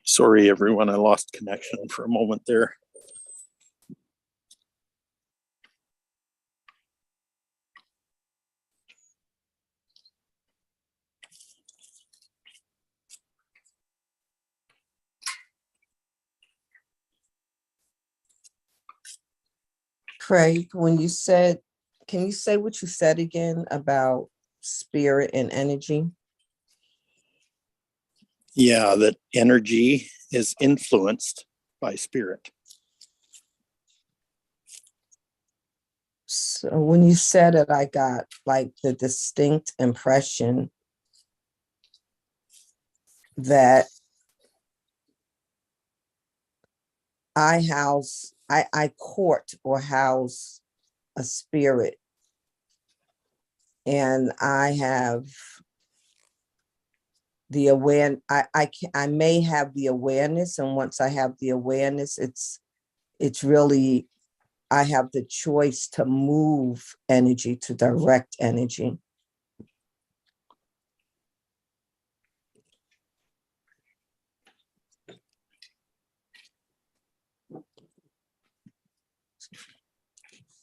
Sorry, everyone, I lost connection for a moment there. Craig, when you said, can you say what you said again about spirit and energy? Yeah, that energy is influenced by spirit. So when you said it, I got like the distinct impression that I court or house a spirit, and I have the I may have the awareness, and once I have the awareness, it's really, I have the choice to move energy, to direct energy.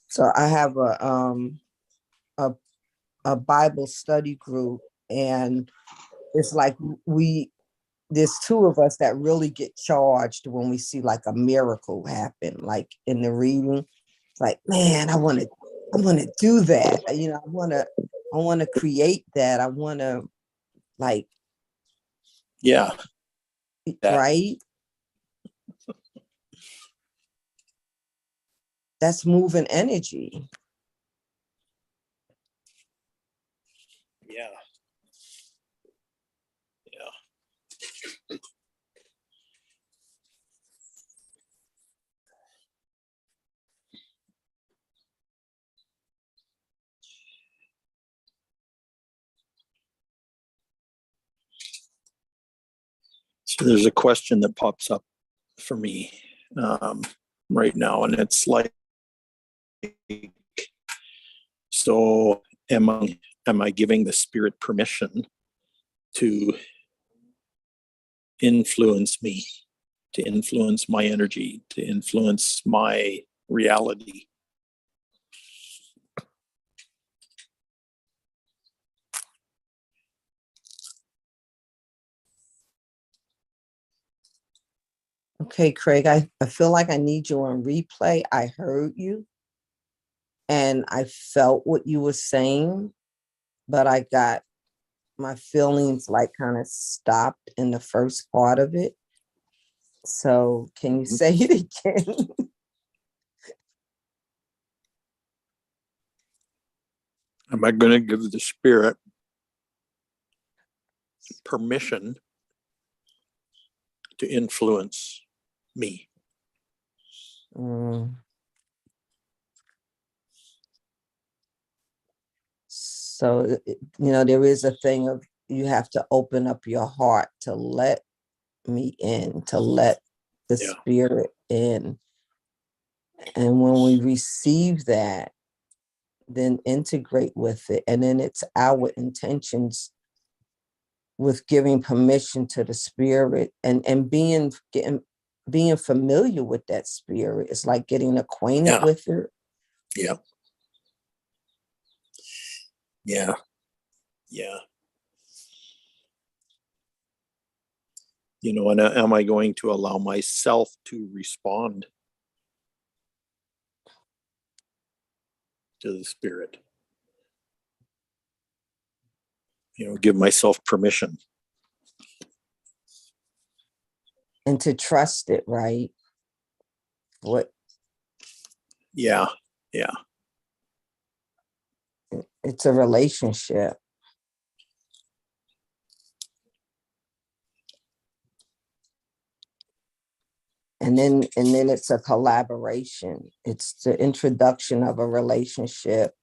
So I have a Bible study group, and it's like there's two of us that really get charged when we see like a miracle happen, like in the reading. It's like, man, I want to do that. You know, I want to create that. I want to, like, Yeah. right? That's moving energy. Yeah. Yeah. So there's a question that pops up for me right now, and it's like, so am I giving the spirit permission to influence me, to influence my energy, to influence my reality? Okay, Craig, I feel like I need you on replay. I heard you and I felt what you were saying, but I got my feelings like kind of stopped in the first part of it. So can you say it again? Am I going to give the spirit permission to influence me. Mm. So, there is a thing of you have to open up your heart to let me in, to let the Yeah. spirit in. And when we receive that, then integrate with it. And then it's our intentions with giving permission to the spirit and being familiar with that spirit. It's like getting acquainted Yeah. with it. Yeah. Yeah. Yeah. And am I going to allow myself to respond to the spirit? Give myself permission. And to trust it, right? Yeah. Yeah. It's a relationship. And then it's a collaboration. It's the introduction of a relationship.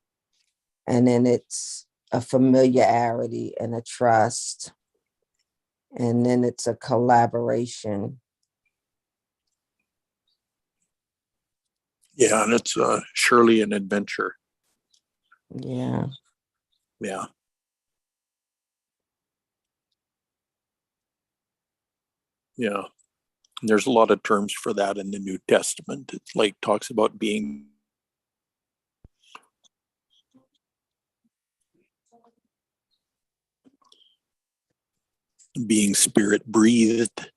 And then it's a familiarity and a trust. And then it's a collaboration. Yeah. And it's surely an adventure. Yeah. Yeah. Yeah. And there's a lot of terms for that in the New Testament. It talks about being spirit breathed.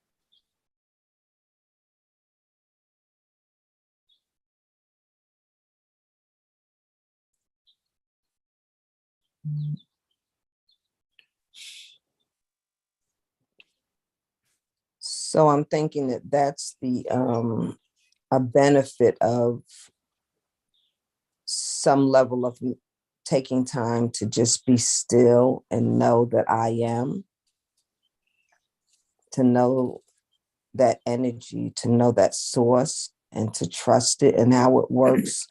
So I'm thinking that that's a benefit of some level of taking time to just be still and know that I am, to know that energy, to know that source, and to trust it and how it works,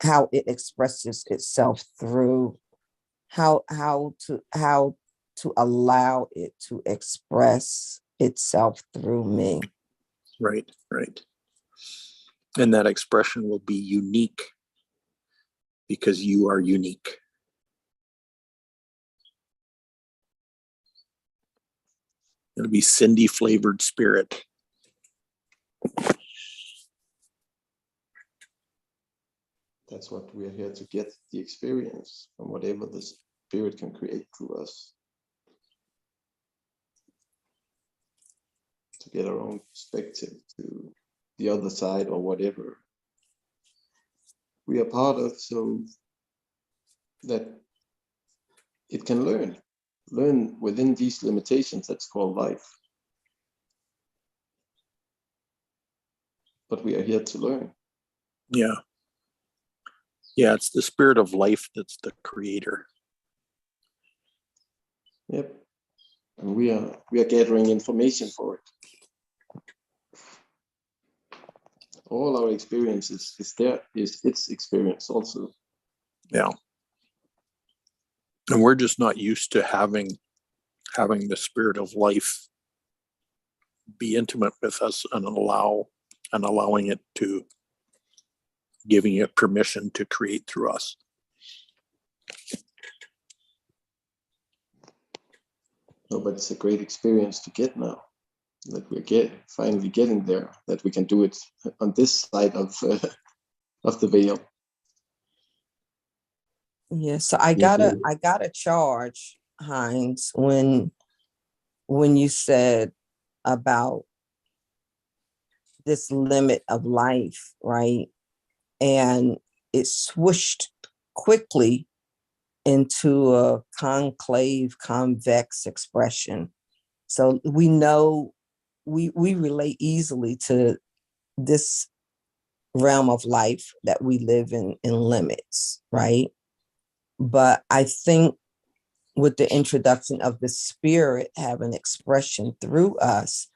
how it expresses itself through, how to allow it to express itself through me. Right. Right. And that expression will be unique because you are unique. It'll be Cindy flavored spirit. That's what we're here to get, the experience from whatever the spirit can create through us. To get our own perspective to the other side or whatever we are part of, so that it can learn within these limitations that's called life. But we are here to learn. Yeah. Yeah, it's the spirit of life that's the creator. Yep. And we are gathering information for it. All our experiences is its experience also. Yeah. And we're just not used to having the spirit of life be intimate with us and allowing it to, giving it permission to create through us. No, but it's a great experience to get now, that we're finally getting there, that we can do it on this side of the veil. Yeah, so I got a charge, Heinz, when you said about this limit of life, right? And it swooshed quickly into a concave, convex expression. So we know we relate easily to this realm of life that we live in limits, right? But I think with the introduction of the spirit having expression through us,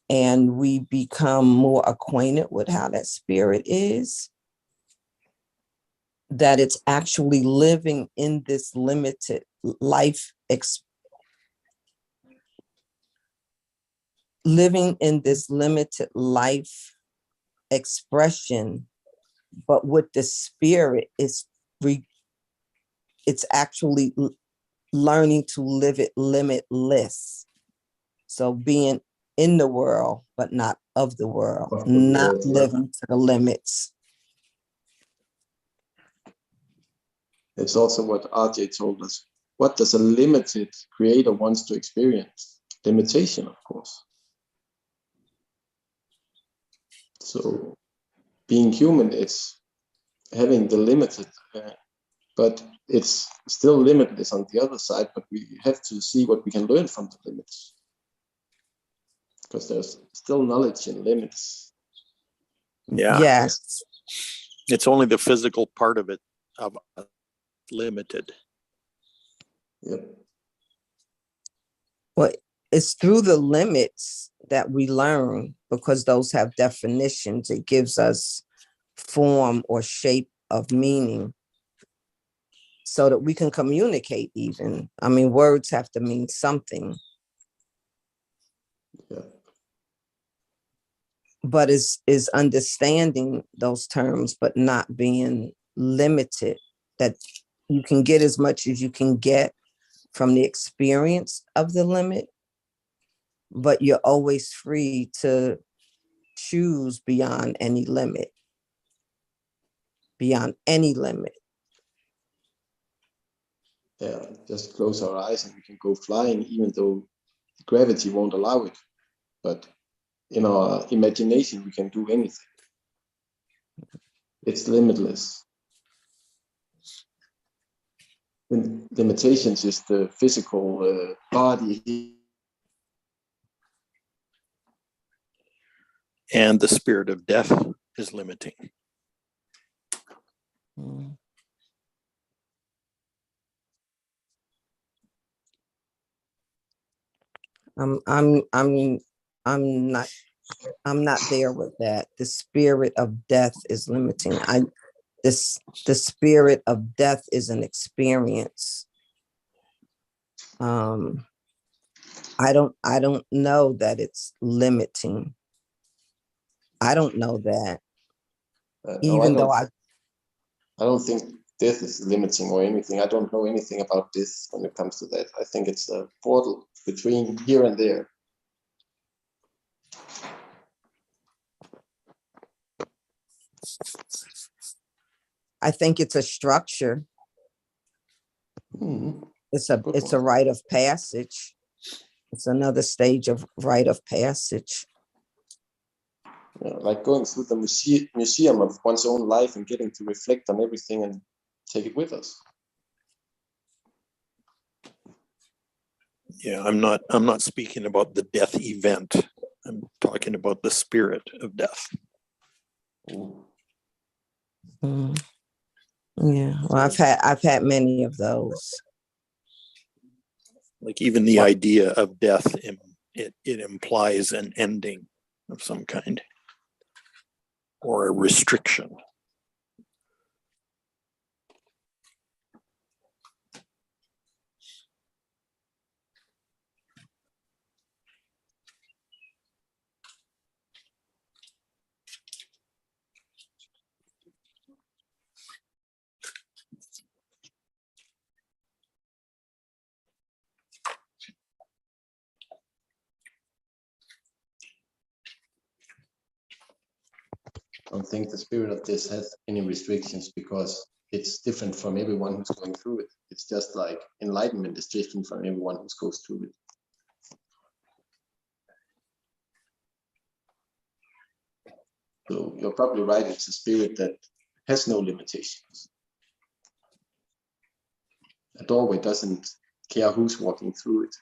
and we become more acquainted with how that spirit is, that it's actually living in this limited life, living in this limited life expression, but with the spirit, it's actually learning to live it limitless. So being in the world, but not of the world, Of the not world, yeah. living to the limits. It's also what RJ told us. What does a limited creator wants to experience? Limitation, of course. So being human, it's having the limited, but it's still limitless on the other side, but we have to see what we can learn from the limits. Because there's still knowledge in limits. Yeah. Yes. It's only the physical part of it of limited. Yep. Well, it's through the limits that we learn, because those have definitions. It gives us form or shape of meaning so that we can communicate even. I mean, words have to mean something. Yeah. But is understanding those terms, but not being limited, that you can get as much as you can get from the experience of the limit, but you're always free to choose beyond any limit, beyond any limit. Yeah, just close our eyes and we can go flying, even though gravity won't allow it. But in our imagination, we can do anything. It's limitless. Limitations is the physical body. And the spirit of death is limiting. Mm. I'm not there with that. The spirit of death is limiting. The spirit of death is an experience. I don't know that it's limiting. I don't know that. Even though I don't think death is limiting or anything. I don't know anything about this when it comes to that. I think it's a portal between here and there. I think it's a structure. Mm-hmm. It's a rite of passage. It's another stage of rite of passage. Yeah, like going through the museum of one's own life and getting to reflect on everything and take it with us. Yeah, I'm not speaking about the death event. I'm talking about the spirit of death. Mm. Yeah, well, I've had many of those. Like even the idea of death, it implies an ending of some kind or a restriction. I don't think the spirit of this has any restrictions because it's different from everyone who's going through it. It's just like enlightenment is different from everyone who goes through it. So you're probably right, it's a spirit that has no limitations. A doorway doesn't care who's walking through it.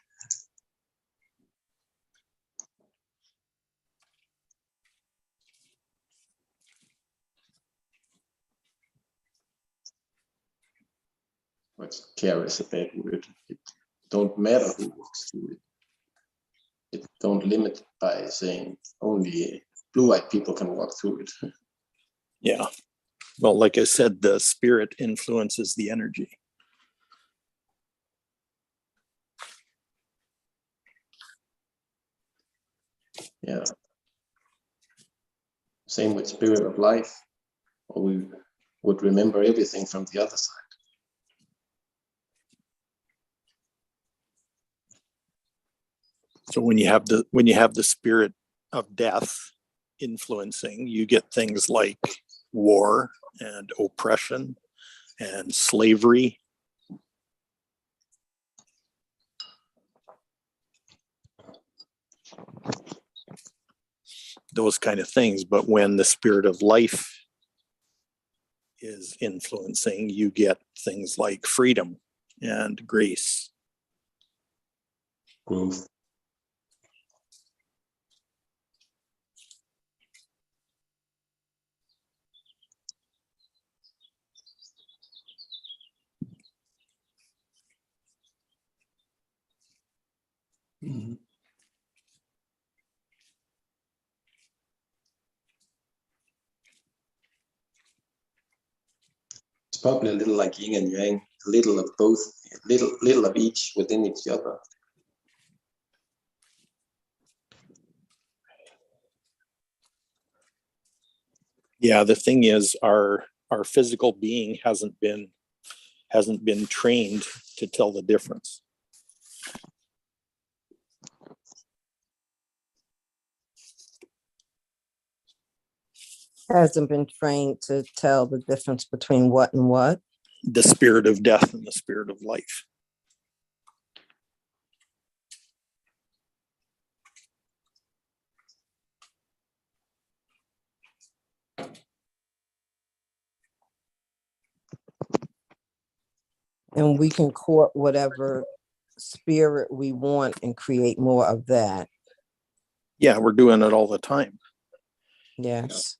But care is a bad word. don't matter who walks through it. It don't limit by saying only blue-eyed people can walk through it. Yeah. Well, like I said, the spirit influences the energy. Yeah. Same with spirit of life, or we would remember everything from the other side. So when you have the spirit of death influencing, you get things like war and oppression and slavery. Those kind of things. But when the spirit of life is influencing, you get things like freedom and grace. Growth. Mhm. It's probably a little like yin and yang, a little of both, little of each within each other. Yeah, the thing is, our physical being hasn't been trained to tell the difference. Hasn't been trained to tell the difference between what and what. The spirit of death and the spirit of life. And we can court whatever spirit we want and create more of that. Yeah, we're doing it all the time. Yes.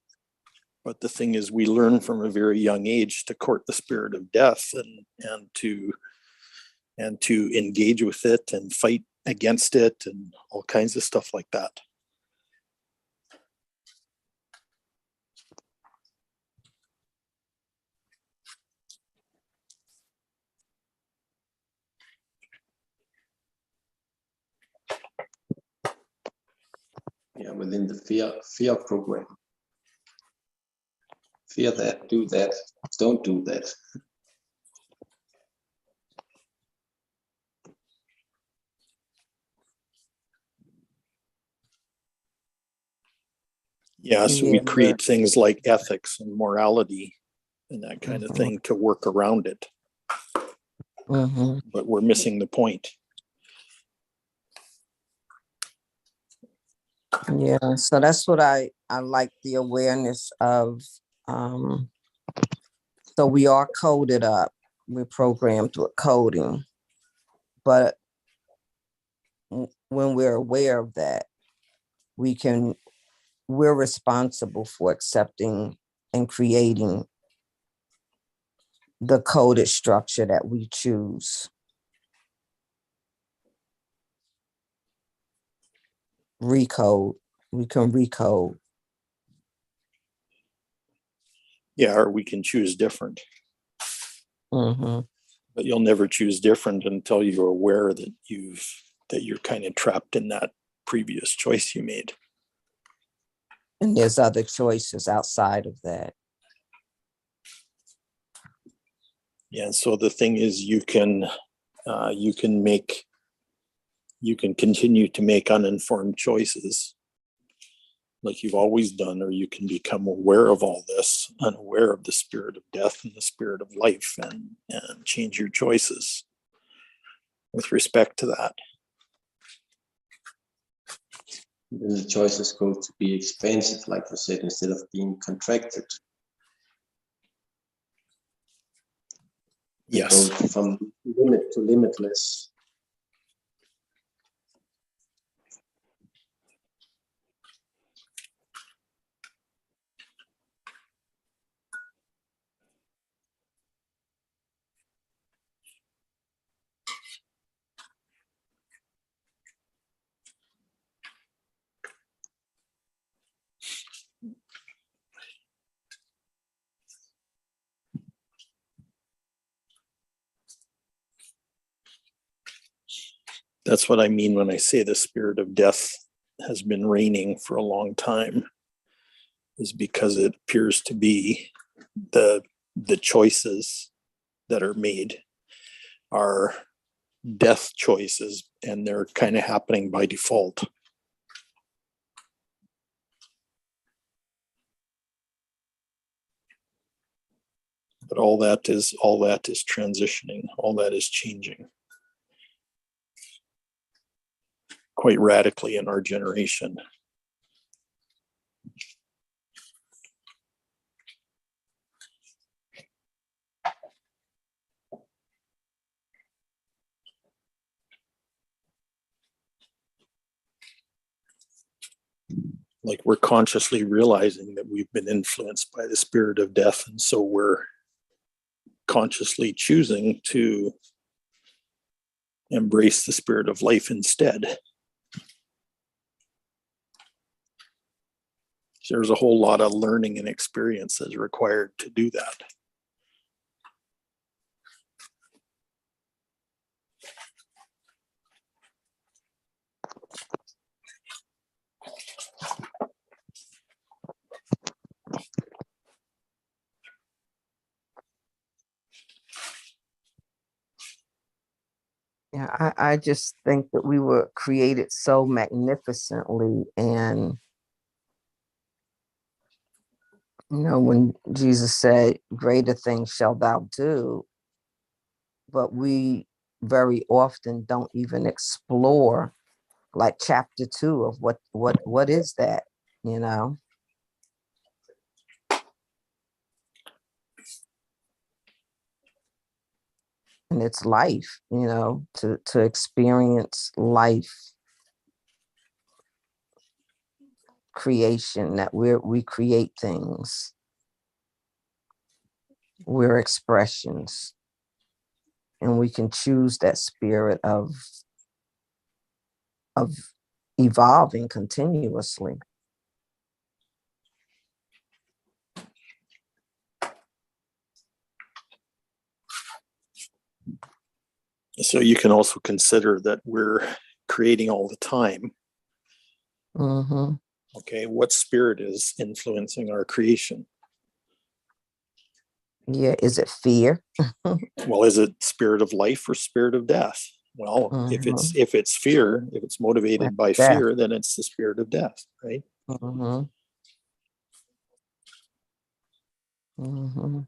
But the thing is, we learn from a very young age to court the spirit of death and to engage with it and fight against it and all kinds of stuff like that. Yeah, within the fear program. Fear that, do that, don't do that. Yeah, so we Yeah. create things like ethics and morality and that kind of Mhm. thing to work around it. Mhm. But we're missing the point. Yeah. So that's what I like, the awareness of. um So we are coded up. We're programmed with coding, but when we're aware of that, we're responsible for accepting and creating the coded structure that we choose. Recode. We can recode. Yeah, or we can choose different. Mm-hmm. But you'll never choose different until you're aware that you're kind of trapped in that previous choice you made. And there's other choices outside of that. Yeah, so the thing is, you can continue to make uninformed choices like you've always done, or you can become aware of all this, unaware of the spirit of death and the spirit of life, and change your choices with respect to that. Then the choices go to be expansive, like you said, instead of being contracted. They Yes. go from limit to limitless. That's what I mean when I say the spirit of death has been reigning for a long time, is because it appears to be the choices that are made are death choices, and they're kind of happening by default. But all that is transitioning, all that is changing quite radically in our generation. Like we're consciously realizing that we've been influenced by the spirit of death, and so we're consciously choosing to embrace the spirit of life instead. There's a whole lot of learning and experience that's required to do that. Yeah, I just think that we were created so magnificently. And, you know, when Jesus said, greater things shall thou do, but we very often don't even explore like chapter 2 of what is that, you know? And it's life, you know, to experience life creation, that we create things. We're expressions. And we can choose that spirit of evolving continuously. So you can also consider that we're creating all the time. Mm-hmm. Okay, what spirit is influencing our creation? Yeah, is it fear? Well, is it spirit of life or spirit of death? Well, if it's fear, if it's motivated by fear, then it's the spirit of death, right? Mm-hmm. Mm-hmm.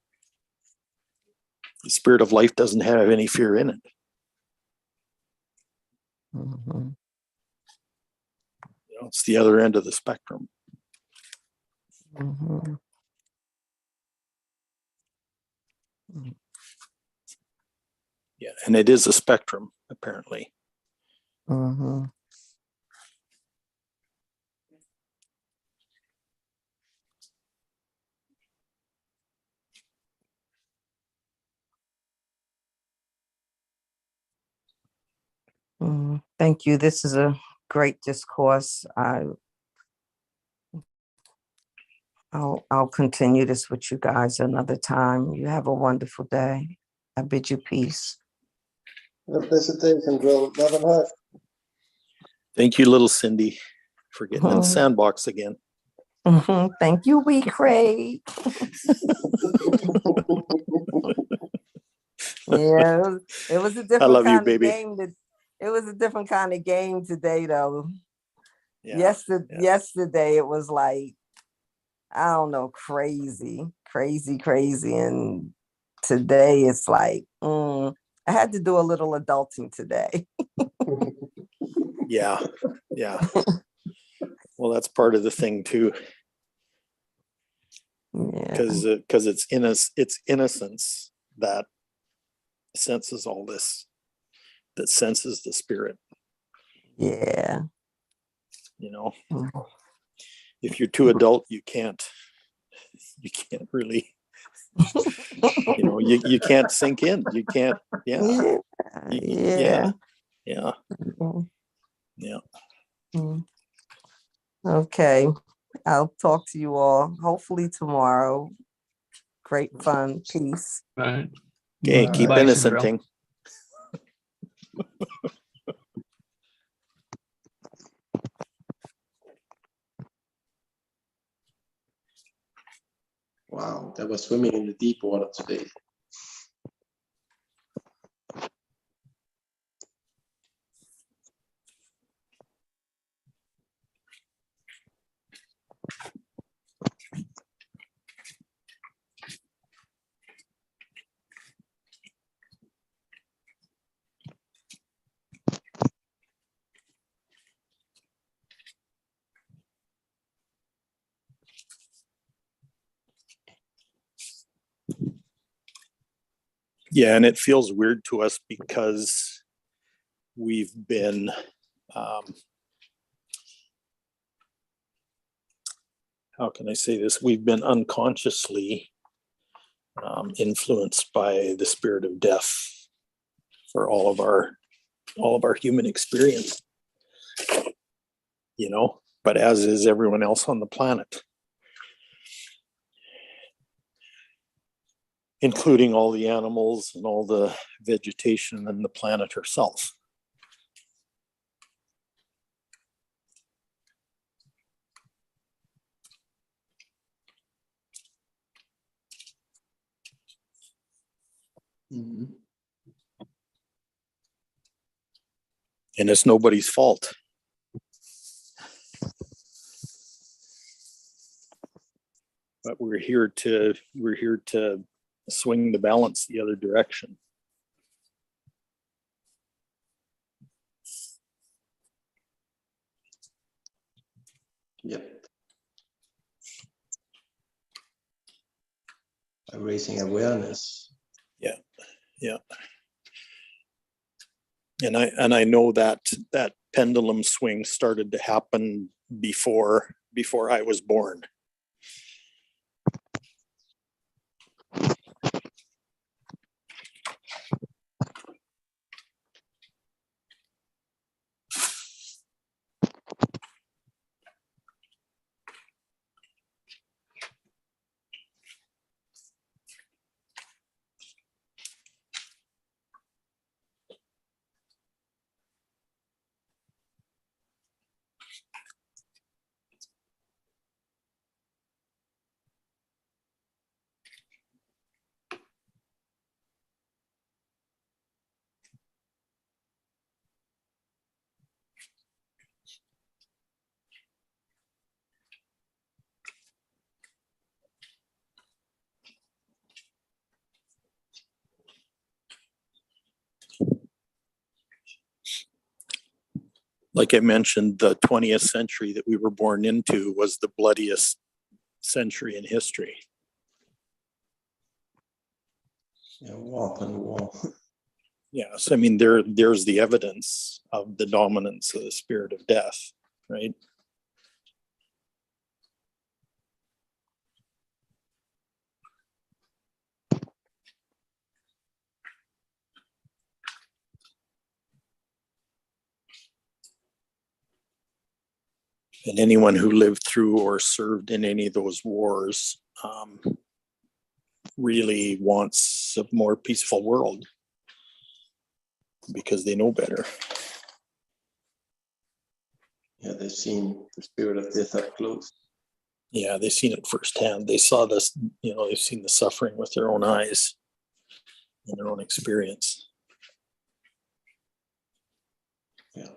The spirit of life doesn't have any fear in it. Mm-hmm. You know, it's the other end of the spectrum. Mm-hmm. Yeah, and it is a spectrum, apparently. Mm-hmm. Thank you. This is a great discourse. I'll continue this with you guys another time. You have a wonderful day. I bid you peace. Have a blessed day, Sandro. Love and heart. Thank you, little Cindy, for getting in the sandbox again. Thank you, wee Craig. Yeah, it was a different love you, kind of baby. game. It was a different kind of game today, though. Yeah, Yesterday it was like, I don't know, crazy. And today it's like, I had to do a little adulting today. Yeah. Well, that's part of the thing too. Because it's innocence that senses all this, that senses the spirit. Yeah. You know, if you're too adult, you can't really, you know, you can't sink in. You can't. Yeah. Yeah. Okay. I'll talk to you all hopefully tomorrow. Great fun. Peace. Right. Okay, keep Bye, innocenting. Wow, that was swimming in the deep water today. Yeah, and it feels weird to us because we've been how can I say this? We've been unconsciously influenced by the spirit of death for all of our human experience, you know, but as is everyone else on the planet, including all the animals and all the vegetation and the planet herself. Mhm. And it's nobody's fault. But we're here to swing the balance the other direction. Yep. By raising awareness. Yeah. And I know that pendulum swing started to happen before I was born. Like I mentioned, the 20th century that we were born into was the bloodiest century in history. Yeah, war upon war. Yes, I mean there's the evidence of the dominance of the spirit of death, right? And anyone who lived through or served in any of those wars really wants a more peaceful world because they know better. Yeah, they've seen the spirit of death up close. Yeah, they've seen it firsthand. They saw this, you know, they've seen the suffering with their own eyes and their own experience. Yeah.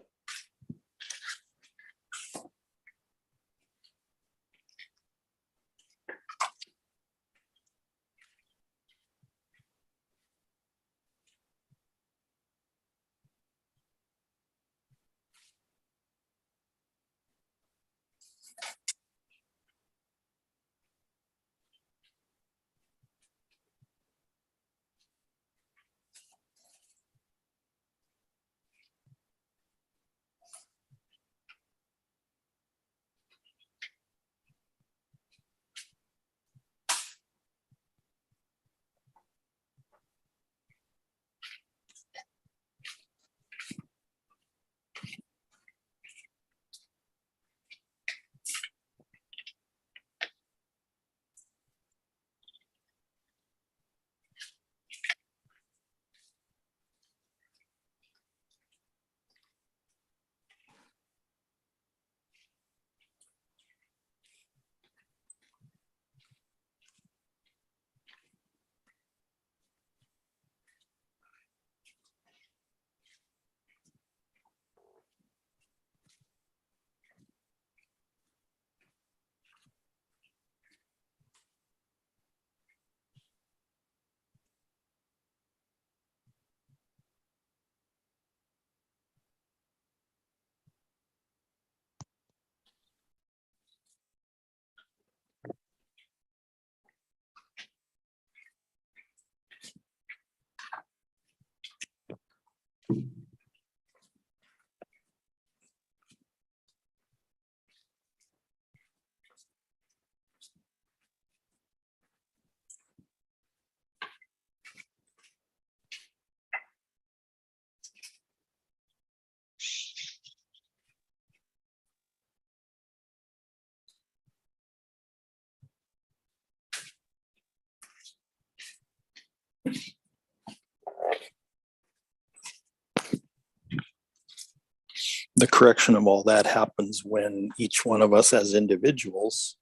The correction of all that happens when each one of us as individuals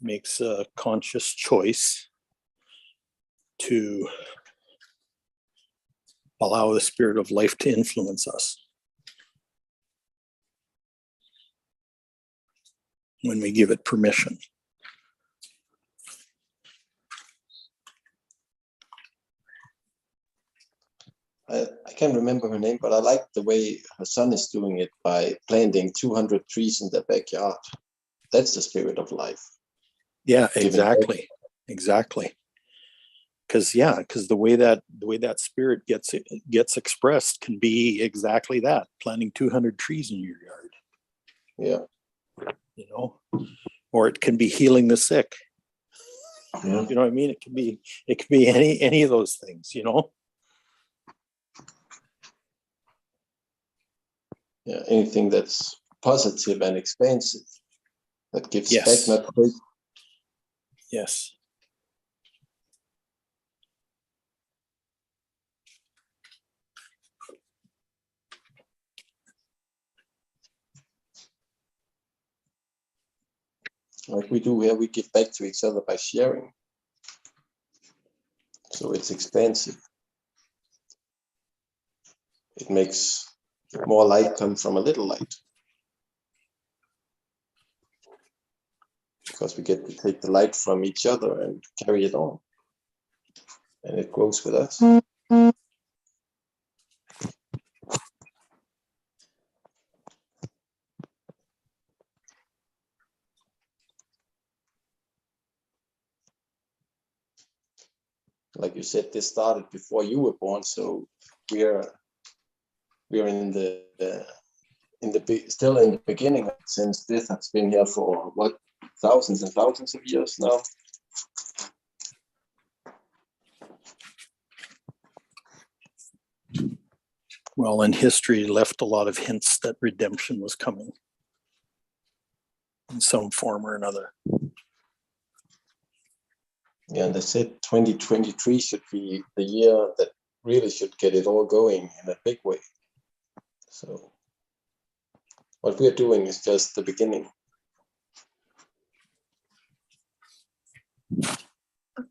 makes a conscious choice to allow the spirit of life to influence us. When we give it permission. I can't remember her name, but I like the way her son is doing it by planting 200 trees in their backyard. That's the spirit of life. Yeah, Giving exactly. Exactly. Because the way that spirit gets expressed can be exactly that, planting 200 trees in your yard. Yeah. You know, or it can be healing the sick. Yeah. You know what I mean? It can be any of those things, you know. Yeah, anything that's positive and expansive, that gives Yes. back, not take. Yes. Like we do here, we give back to each other by sharing. So it's expansive. It makes more light come from a little light. Because we get to take the light from each other and carry it on. And it grows with us. Like you said, this started before you were born, so we're in the still in the beginning, since this has been here for what, thousands and thousands of years now. Well, and history left a lot of hints that redemption was coming in some form or another. Yeah, and they said 2023 should be the year that really should get it all going in a big way. So what we're doing is just the beginning.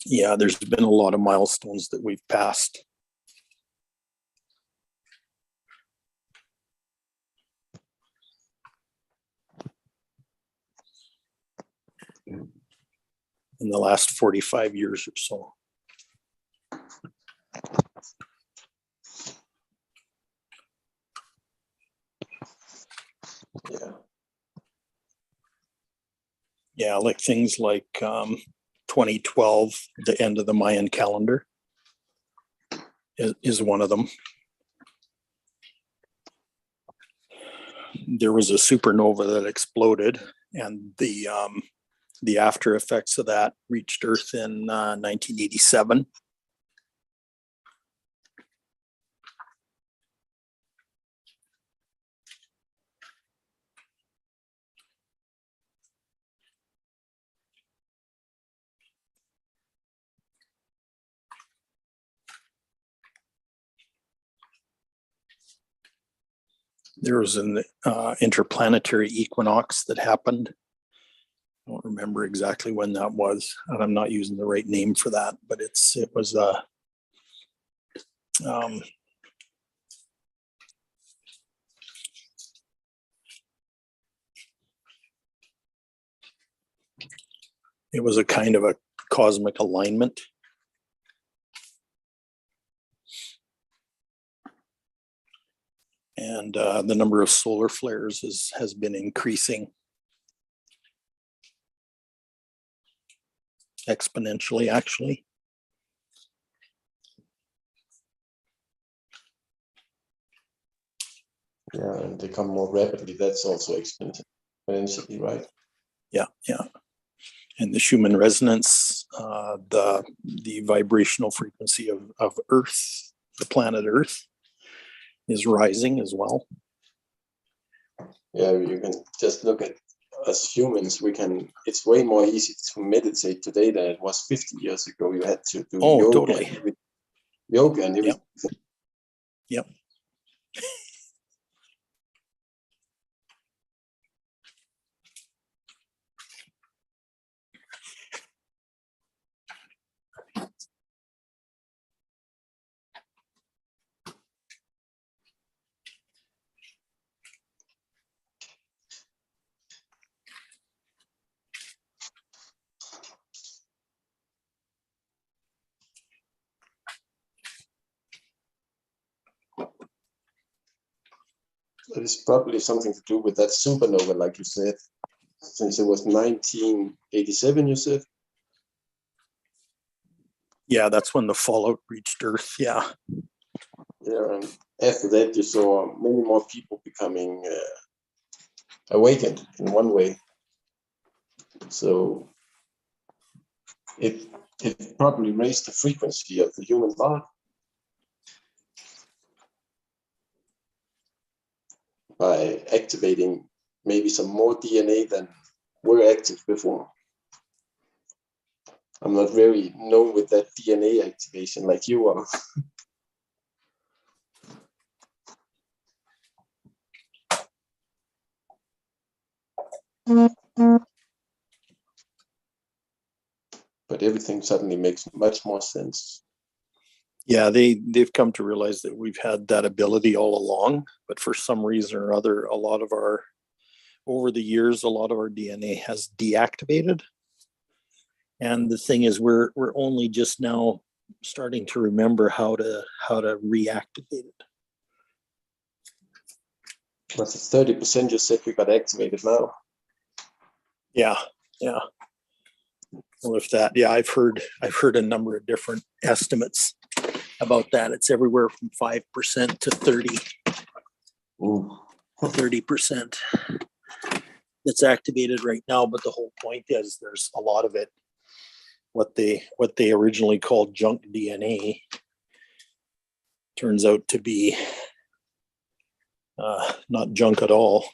Yeah, there's been a lot of milestones that we've passed. In the last 45 years or so. Yeah. Yeah, like things like 2012, the end of the Mayan calendar is one of them. There was a supernova that exploded, and the after effects of that reached Earth in 1987. There was an interplanetary equinox that happened. I don't remember exactly when that was, and I'm not using the right name for that, but it was it was a kind of a cosmic alignment. And the number of solar flares has been increasing exponentially, actually. Yeah, and they come more rapidly. That's also exponentially, right? Yeah, yeah. And the Schumann resonance, the vibrational frequency of Earth, the planet Earth, is rising as well. Yeah, you can just look at as humans, it's way more easy to meditate today than it was 50 years ago. You had to do Oh, yoga, totally. yoga and everything. Yep. It's probably something to do with that supernova, like you said, since it was 1987, you said. Yeah, that's when the fallout reached Earth. Yeah. Yeah, and after that, you saw many more people becoming awakened in one way. So it probably raised the frequency of the human heart by activating maybe some more DNA than were active before. I'm not very known with that DNA activation like you are. But everything suddenly makes much more sense. Yeah, they've come to realize that we've had that ability all along, but for some reason or other, over the years, a lot of our DNA has deactivated. And the thing is, we're only just now starting to remember how to reactivate it. But the 30% you said we got activated now. Yeah, yeah. Well, if that, yeah, I've heard a number of different estimates about that. It's everywhere from 5% to 30% that's activated right now. But the whole point is there's a lot of it, what they originally called junk DNA, turns out to be not junk at all.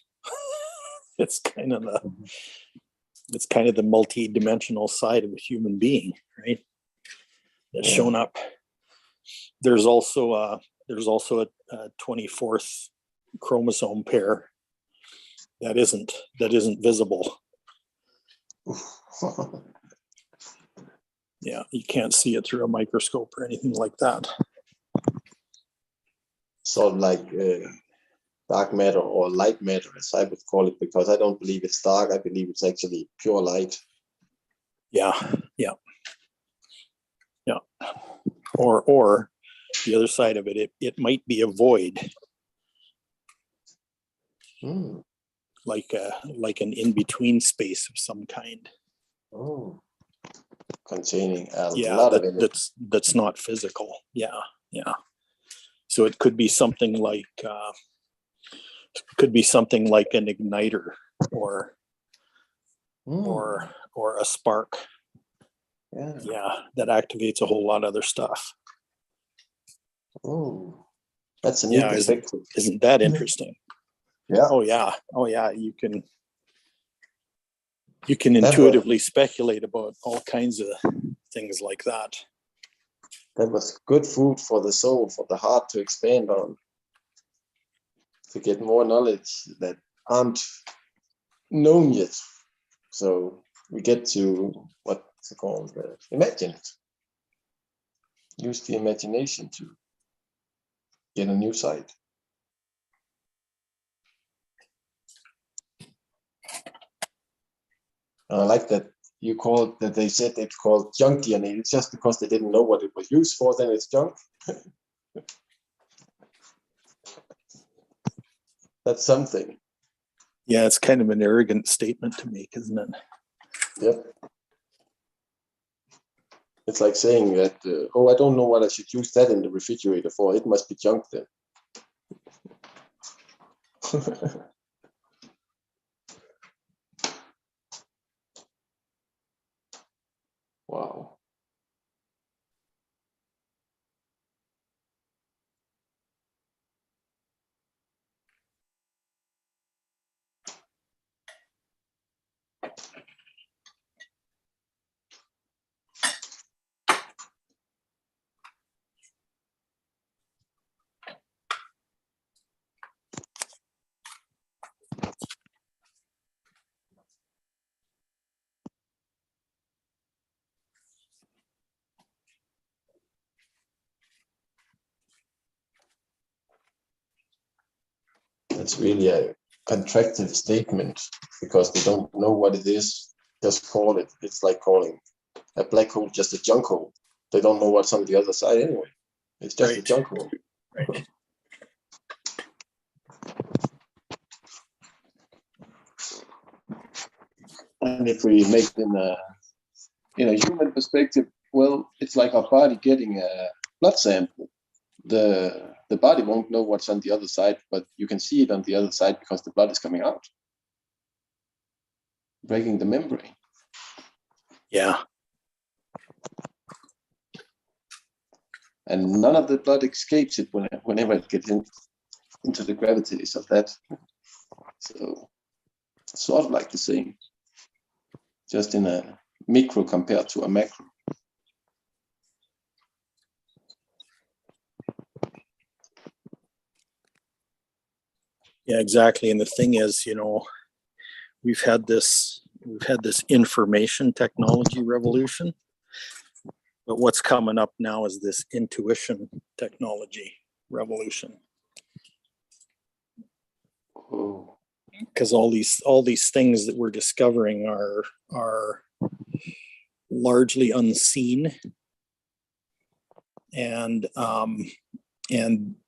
It's kind of the multi-dimensional side of a human being, right? That's shown up. There's also a 24th chromosome pair that isn't visible. Yeah, you can't see it through a microscope or anything like that. Sort of like dark matter or light matter, as I would call it, because I don't believe it's dark. I believe it's actually pure light. Yeah. Or the other side of it, it might be a void, like an in-between space of some kind. Oh, containing a Yeah, lot of energy. that's not physical. Yeah. So it could be something like an igniter or a spark. Yeah, that activates a whole lot of other stuff. Oh, that's a new perspective. Isn't that interesting? Yeah. Oh yeah. You can intuitively speculate about all kinds of things like that. That was good food for the soul, for the heart to expand on, to get more knowledge that aren't known yet. So we get to, what's it called? Imagine it. Use the imagination to get a new sight. I like that they said it's called junk DNA. It's just because they didn't know what it was used for, then it's junk. That's something. Yeah, it's kind of an arrogant statement to make, isn't it? Yep. It's like saying that, I don't know what I should use that in the refrigerator for. It must be junk then. Wow. It's really a contractive statement because they don't know what it is. Just call it. It's like calling a black hole just a junk hole. They don't know what's on the other side anyway. It's just a Right. junk hole. Right. And if we make it in a human perspective, well, it's like our body getting a blood sample. The body won't know what's on the other side, but you can see it on the other side because the blood is coming out, breaking the membrane. Yeah. And none of the blood escapes it whenever it gets into the gravities of that. So it's sort of like the same, just in a micro compared to a macro. Yeah, exactly. And the thing is, we've had this information technology revolution, but what's coming up now is this intuition technology revolution. Oh, Because all these things that we're discovering are largely unseen, and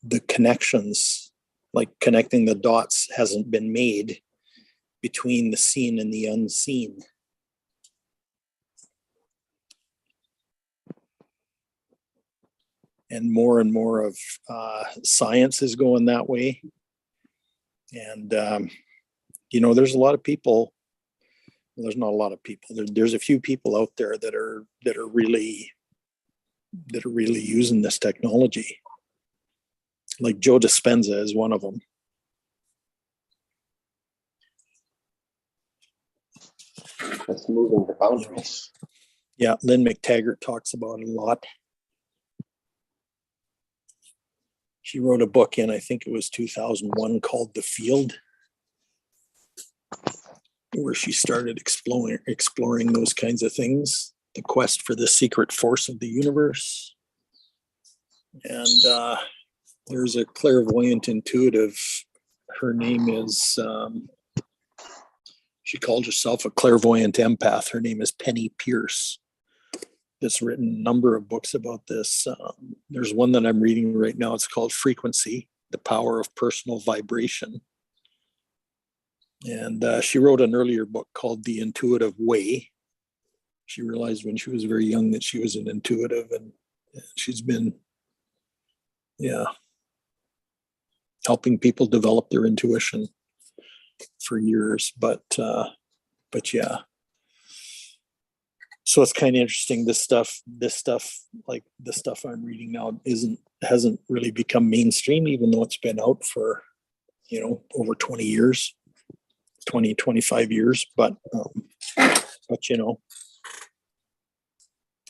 the connections, like connecting the dots, hasn't been made between the seen and the unseen. And more of science is going that way. And there's a lot of people. There's not a lot of people. There's a few people out there that are really using this technology. Like Joe Dispenza is one of them. that's moving the boundaries. Yeah, Lynn McTaggart talks about it a lot. She wrote a book I think it was 2001 called The Field, where she started exploring those kinds of things, the quest for the secret force of the universe. And there's a clairvoyant intuitive. Her name is, she called herself a clairvoyant empath. Her name is Penny Pierce. That's written a number of books about this. There's one that I'm reading right now. It's called Frequency, The Power of Personal Vibration. And she wrote an earlier book called The Intuitive Way. She realized when she was very young that she was an intuitive, and she's been, helping people develop their intuition for years. But yeah. So it's kind of interesting. This stuff, like the stuff I'm reading now, hasn't really become mainstream, even though it's been out for, over 20 years, 25 years. But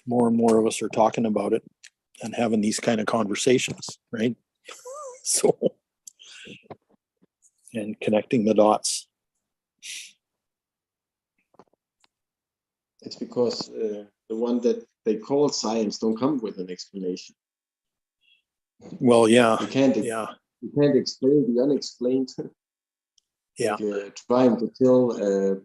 more and more of us are talking about it and having these kind of conversations, right? So, and connecting the dots. It's because the one that they call science don't come with an explanation. Well, yeah, You can't explain the unexplained. yeah. Like, trying to tell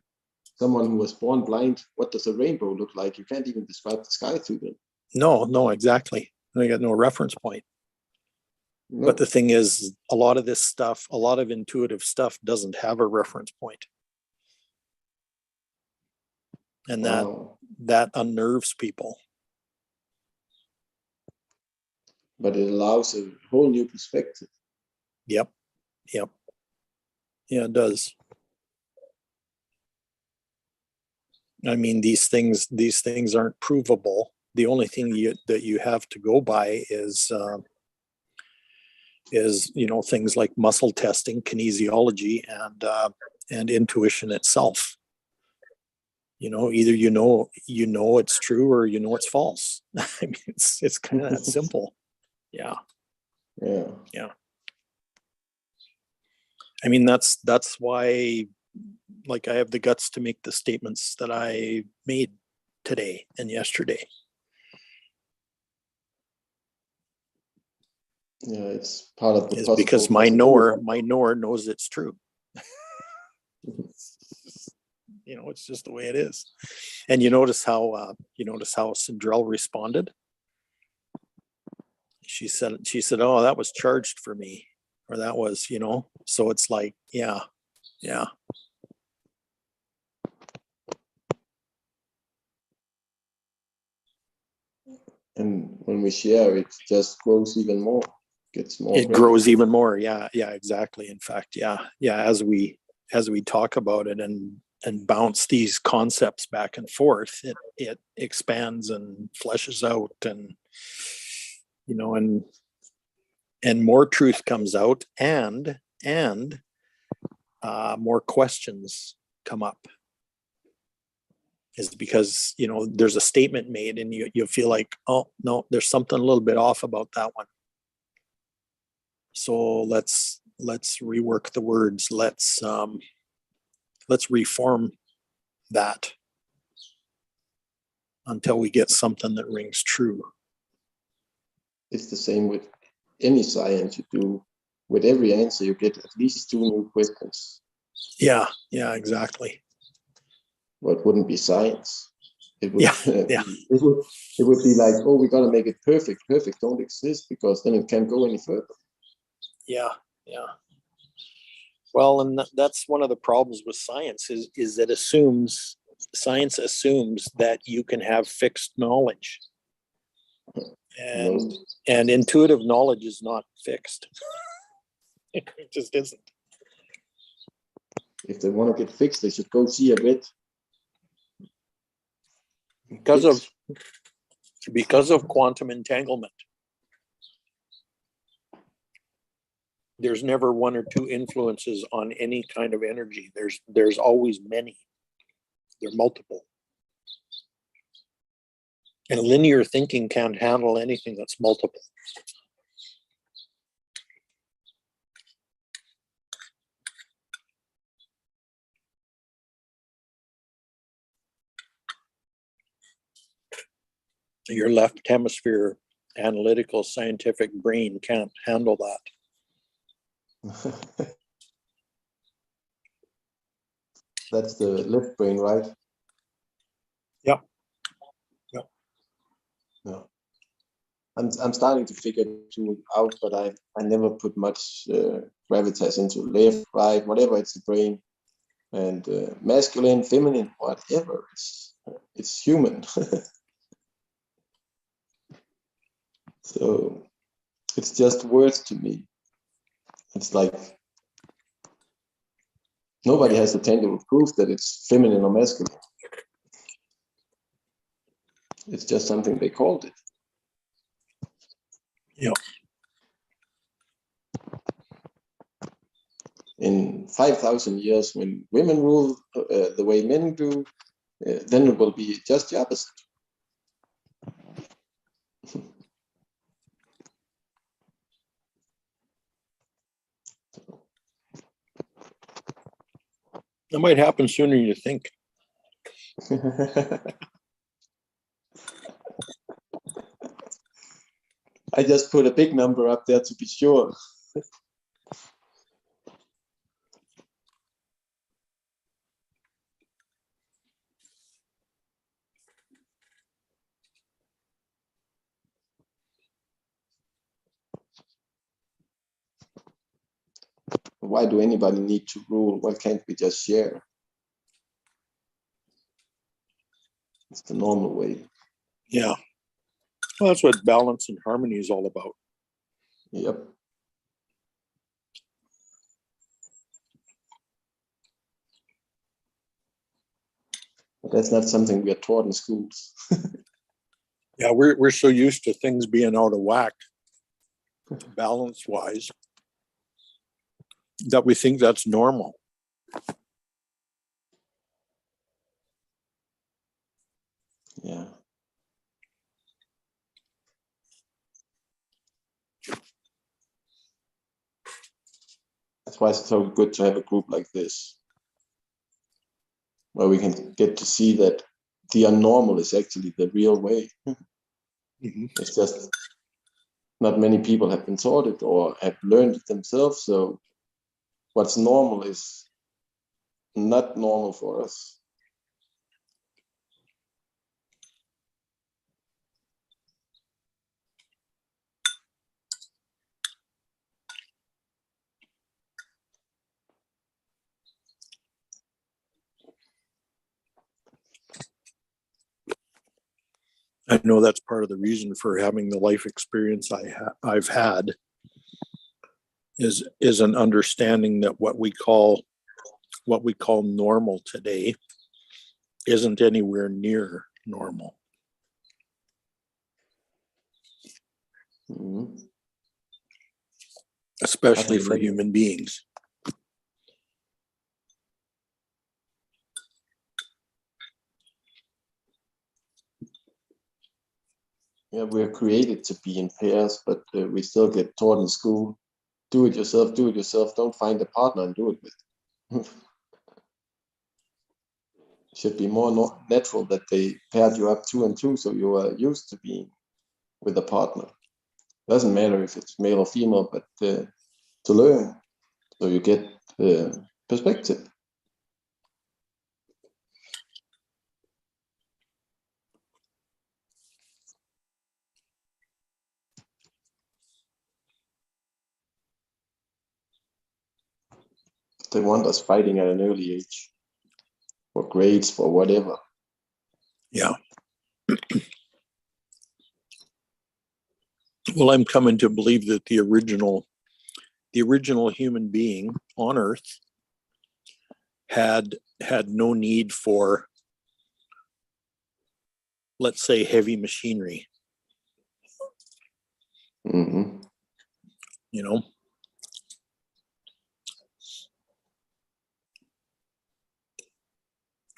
someone who was born blind, what does a rainbow look like? You can't even describe the sky through them. No, exactly. They got no reference point. No. But the thing is, a lot of this stuff, a lot of intuitive stuff doesn't have a reference point. And Wow. that unnerves people. But it allows a whole new perspective. Yep. Yeah, it does. I mean, these things aren't provable. The only thing that you have to go by is things like muscle testing, kinesiology, and intuition itself. Either it's true or it's false. I mean, it's kind of that simple. Yeah. I mean, that's why, like, I have the guts to make the statements that I made today and yesterday. Yeah, it's part of the is possible because my possibility. knower knows it's true. You know, it's just the way it is. And you notice how Sindrell responded. She said, "Oh, that was charged for me," or that was, you know. So it's like, yeah. And when we share, it just grows even more, gets more. It grows even more. Yeah, exactly. In fact, yeah. As we talk about it and bounce these concepts back and forth, it expands and fleshes out, and you know, and more truth comes out, and more questions come up. Is because, you know, there's a statement made and you feel like, oh no, there's something a little bit off about that one. So let's rework the words. Let's reform that until we get something that rings true. It's the same with any science you do. With every answer, you get at least 2 new questions. Yeah, exactly. What wouldn't be science? It would, Yeah. it would be like, oh, we got to make it perfect. Perfect don't exist, because then it can't go any further. Yeah. Well, and that's one of the problems with science is that science assumes that you can have fixed knowledge. And intuitive knowledge is not fixed. It just isn't. If they want to get fixed, they should go see a vet. Because of quantum entanglement, there's never one or two influences on any kind of energy. There's always many. They're multiple. And linear thinking can't handle anything that's multiple. Your left hemisphere analytical scientific brain can't handle that. That's the left brain, right? Yep. Yeah. I'm starting to figure it out, but I never put much gravitas into left, right, whatever. It's the brain, and masculine, feminine, whatever. It's human. So it's just words to me. It's like nobody has the tangible proof that it's feminine or masculine. It's just something they called it. Yeah. In 5,000 years, when women rule the way men do, then it will be just the opposite. That might happen sooner than you think. I just put a big number up there to be sure. Why do anybody need to rule? Why can't we just share? It's the normal way. Yeah. Well, that's what balance and harmony is all about. Yep. But that's not something we are taught in schools. Yeah, we're so used to things being out of whack, balance-wise, that we think that's normal. Yeah. That's why it's so good to have a group like this, where we can get to see that the unnormal is actually the real way. Mm-hmm. It's just not many people have been taught it or have learned it themselves. So what's normal is not normal for us. I know that's part of the reason for having the life experience I've had is an understanding that what we call normal today isn't anywhere near normal. Mhm. Especially Okay, for then- human beings. Yeah, we're created to be in pairs, but we still get taught in school, do it yourself, don't find a partner and do it with. Should be more natural that they paired you up 2 and 2, so you are used to being with a partner. Doesn't matter if it's male or female, but to learn, so you get perspective. They want us fighting at an early age for grades, for whatever. Yeah. Well, I'm coming to believe that the original human being on Earth had no need for, let's say, heavy machinery. Mm-hmm. You know,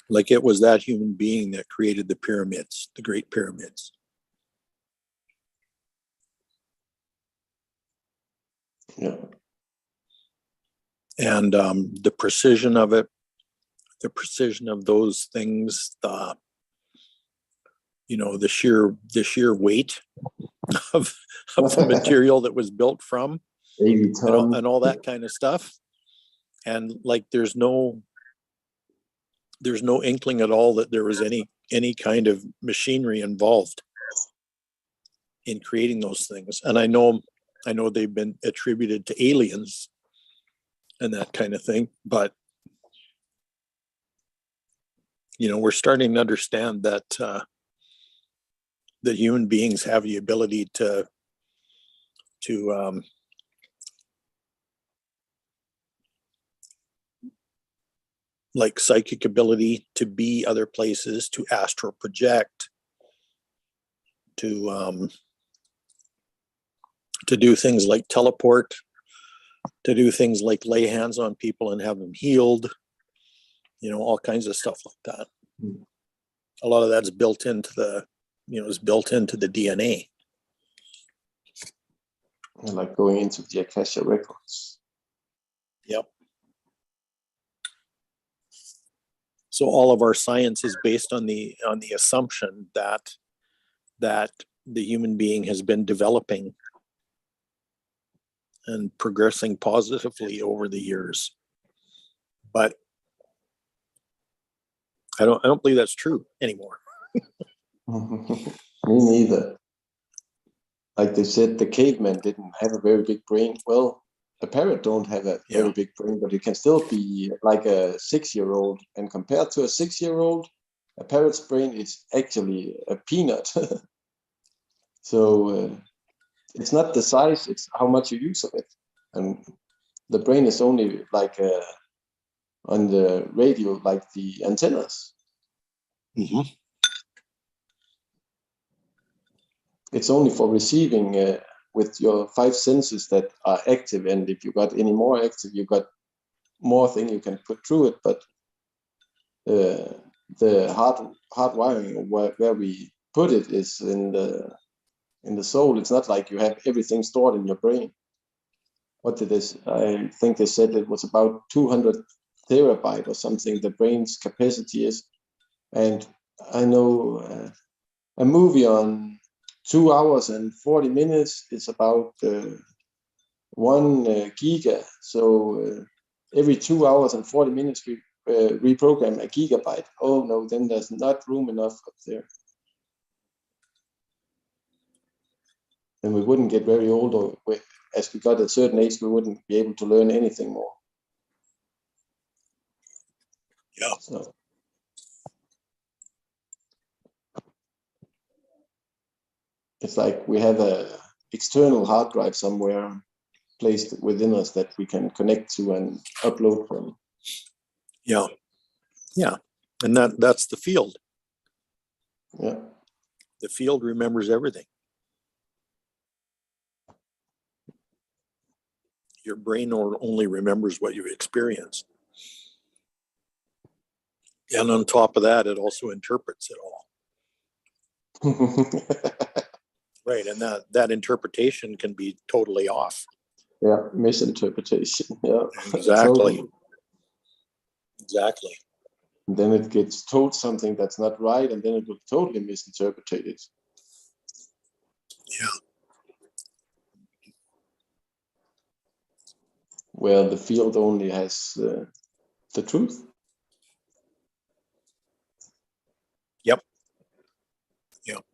like it was that human being that created the pyramids, the Great Pyramids. Yeah. And the precision of it, the precision of those things, the sheer weight of the material that was built from, 80 tons. and all that kind of stuff. And like there's no inkling at all that there was any kind of machinery involved in creating those things. And I know they've been attributed to aliens and that kind of thing, but we're starting to understand that that human beings have the ability to like psychic ability to be other places, to astral project, to do things like teleport, to do things like lay hands on people and have them healed, all kinds of stuff like that. Mm. A lot of that's built into the DNA. Like going into the Akasha records. Yep. So all of our science is based on the assumption that the human being has been developing and progressing positively over the years. But I don't believe that's true anymore. Me neither. Like they said, the caveman didn't have a very big brain. Well, a parrot don't have a very big brain, but it can still be like a 6-year-old. And compared to a 6-year-old, a parrot's brain is actually a peanut. So it's not the size, it's how much you use of it. And the brain is only like on the radio, like the antennas. Mm-hmm. It's only for receiving with your 5 senses that are active. And if you got any more active, you got more thing you can put through it. But the hard wiring where we put it is in the soul. It's not like you have everything stored in your brain. What it is, I think they said it was about 200 terabyte or something, the brain's capacity is. And I know a movie on 2 hours and 40 minutes is about 1 giga. So every 2 hours and 40 minutes we reprogram a gigabyte. Oh no, then there's not room enough up there. And we wouldn't get very old, or as we got at a certain age, we wouldn't be able to learn anything more. Yeah. So. It's like we have a external hard drive somewhere placed within us that we can connect to and upload from. Yeah. Yeah. And that's the field. Yeah. The field remembers everything. Your brain only remembers what you've experienced. And on top of that, it also interprets it all. Right. And that interpretation can be totally off. Yeah, misinterpretation. Yeah. Exactly. Totally. Exactly. And then it gets told something that's not right, and then it will totally misinterpret it. Yeah. Where the field only has the truth. Yep. Yep.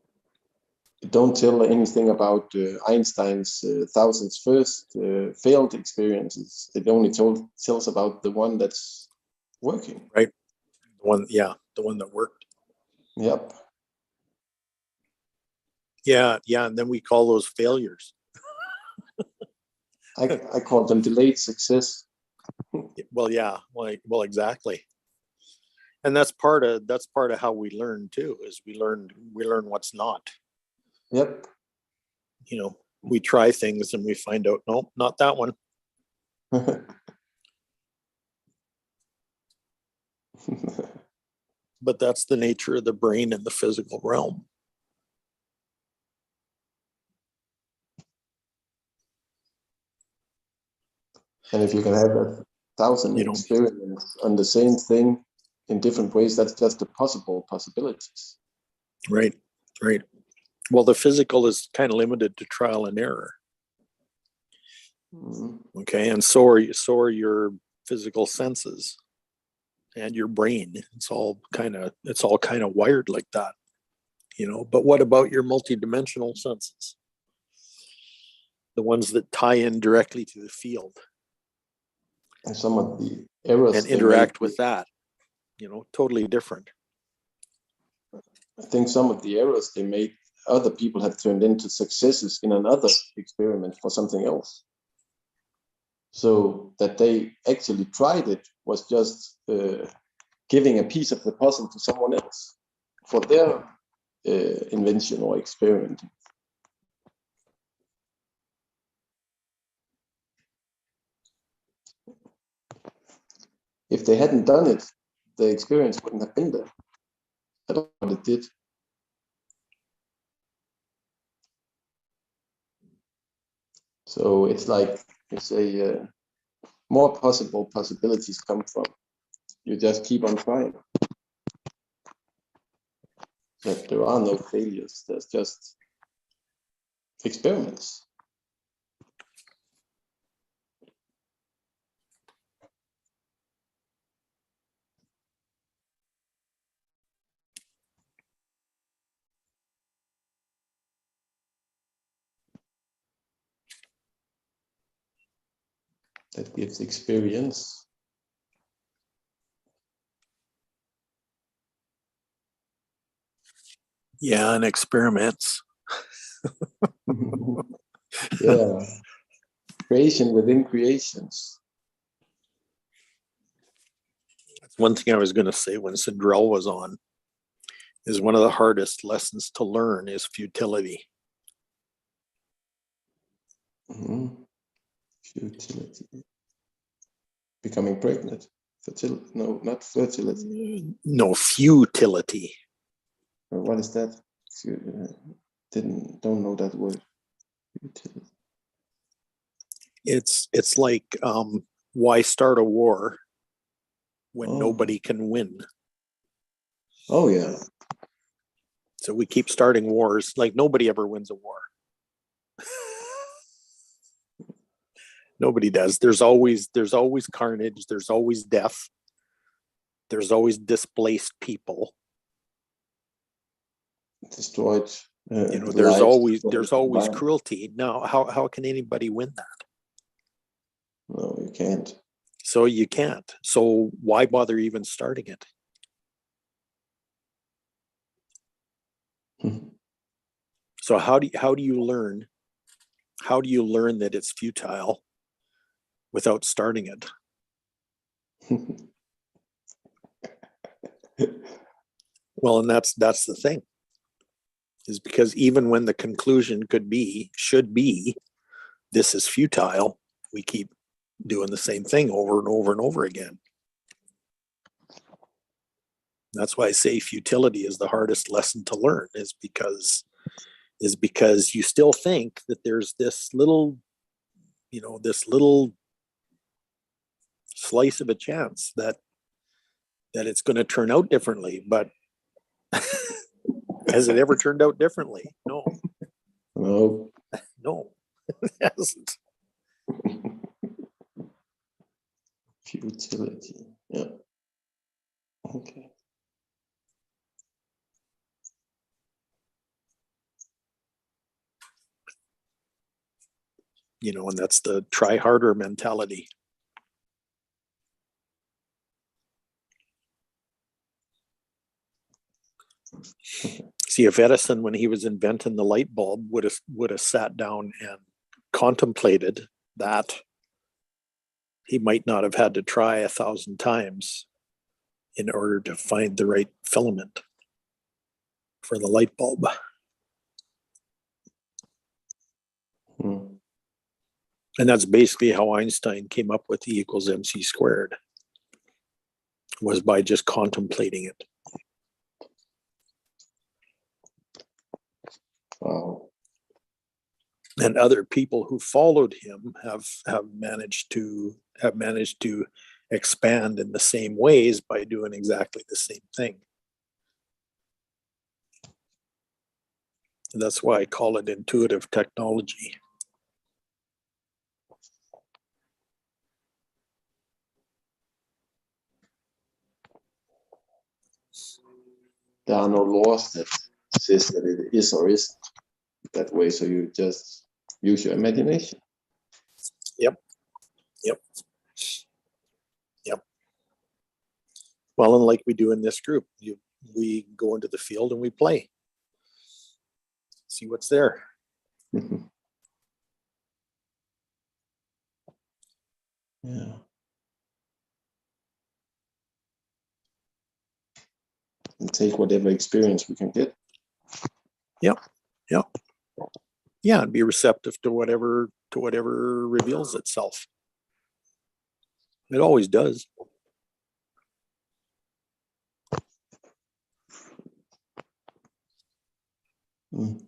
It don't tell anything about Einstein's thousands first failed experiences. It only tells about the one that's working. Right. The one that worked. Yep. Yeah. Yeah. And then we call those failures. I call them delayed success. Well, yeah. Well, exactly. And that's part of how we learn too, is we learn what's not. Yep. You know, we try things and we find out, nope, not that one. But that's the nature of the brain in the physical realm. And if you can have 1,000 You know. experiments on the same thing in different ways, that's just the possibilities. Right. Right. Well, the physical is kind of limited to trial and error. Mm-hmm. Okay. And so are your physical senses and your brain. It's all kind of wired like that, you know. But what about your multidimensional senses? The ones that tie in directly to the field And some of the errors and interact with that, you know, totally different. I think some of the errors they made, other people have turned into successes in another experiment for something else. So that they actually tried it was just giving a piece of the puzzle to someone else for their invention or experiment. If they hadn't done it, the experience wouldn't have been there. I don't know what it did. So it's like you say, more possibilities come from. You just keep on trying. That there are no failures. There's just experiments. That gives experience. Yeah, and experiments. Yeah. Creation within creations. One thing I was going to say when Sidrell was on is one of the hardest lessons to learn is futility. Mm-hmm. Futility. Becoming pregnant. No, not fertility. No, futility. What is that? Don't know that word. Futility. It's like why start a war when Oh. nobody can win? Oh yeah. So we keep starting wars. Like nobody ever wins a war. Nobody does. There's always carnage. There's always death. There's always displaced people. Destroyed. You know, the there's lives always of there's the always environment. cruelty. Now, how can anybody win that? No, you can't. So you can't. So why bother even starting it? So how do you learn? How do you learn that it's futile without starting it? Well, and that's the thing, is because even when the conclusion should be, this is futile, we keep doing the same thing over and over and over again. That's why I say futility is the hardest lesson to learn, is because you still think that there's this little, this little slice of a chance that it's going to turn out differently. But has it ever turned out differently? No, No. no, it hasn't. Futility. Yeah. Okay. And that's the try harder mentality. See, if Edison, when he was inventing the light bulb, would have sat down and contemplated that, he might not have had to try 1,000 times in order to find the right filament for the light bulb. Hmm. And that's basically how Einstein came up with E equals mc squared, was by just contemplating it. Wow. And other people who followed him have managed to expand in the same ways by doing exactly the same thing. And that's why I call it intuitive technology. There are no laws that says that it is or isn't that way. So you just use your imagination. Yep. Well, and like we do in this group, we go into the field and we play. See what's there. Yeah. And take whatever experience we can get. Yep. Yeah, and be receptive to whatever reveals itself. It always does. Mm.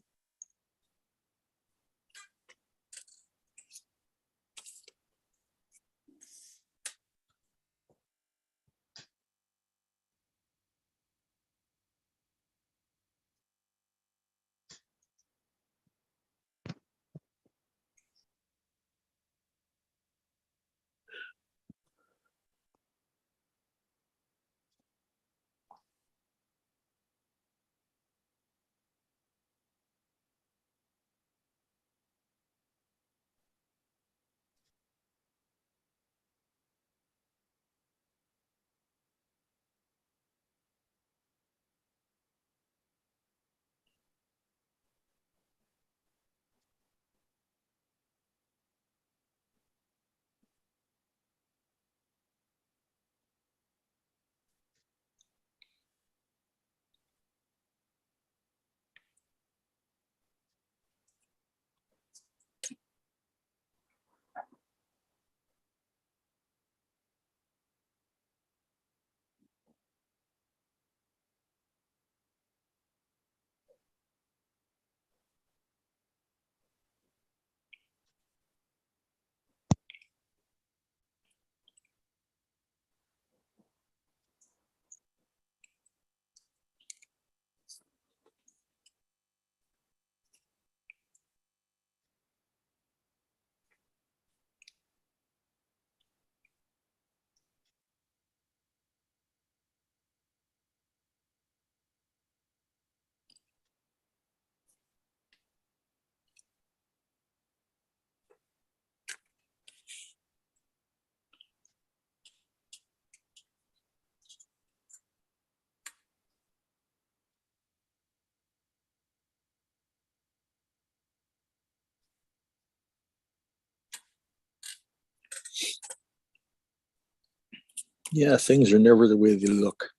Yeah, things are never the way they look.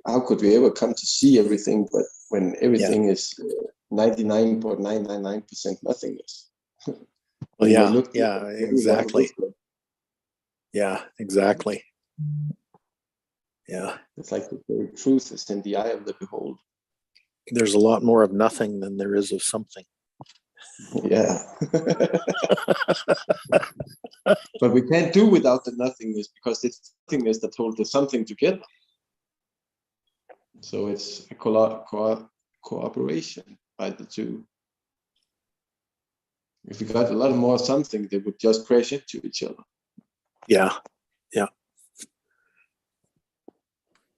How could we ever come to see everything, but when everything is 99.999% nothingness? Well, When yeah, they look yeah, different, everyone exactly. looks like- Yeah, exactly. Yeah, It's like the very truth is in the eye of the beholder. there's a lot more of nothing than there is of something. Yeah. But we can't do without the nothingness because it's nothingness that holds the something together. So it's a cooperation by the two. If we got a lot more something, they would just crash into each other. Yeah,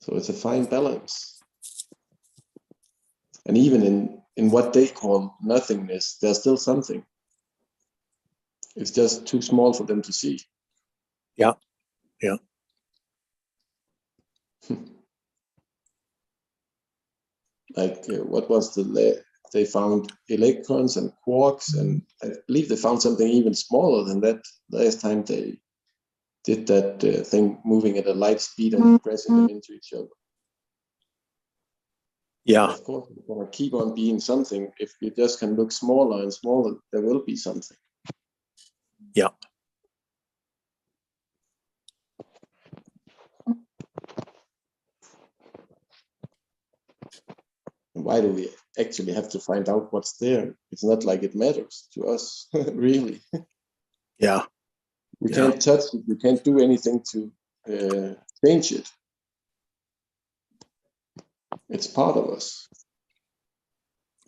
So it's a fine balance. And even in what they call nothingness, there's still something. It's just too small for them to see. yeah, yeah. Like what was they found electrons and quarks, and I believe they found something even smaller than that last time they did that thing, moving at a light speed and pressing them into each other. Yeah, Of course, it's going to keep on being something. If you just can look smaller and smaller, there will be something. yeah. Why do we actually have to find out what's there? It's not like it matters to us, really. Yeah, We Yeah. can't touch it. We can't do anything to change it. It's part of us.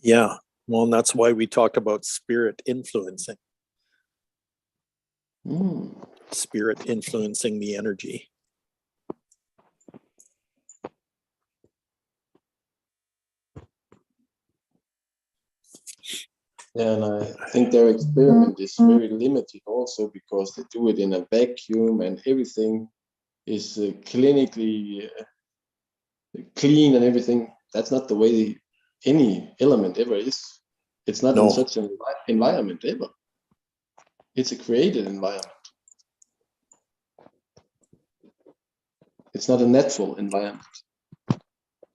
yeah. Well, and that's why we talk about spirit influencing the energy. Yeah, and I think their experiment is very limited also because they do it in a vacuum and everything is clinically clean and everything. That's not the way any element ever is. It's not in No. such an environment ever. It's a created environment. It's not a natural environment.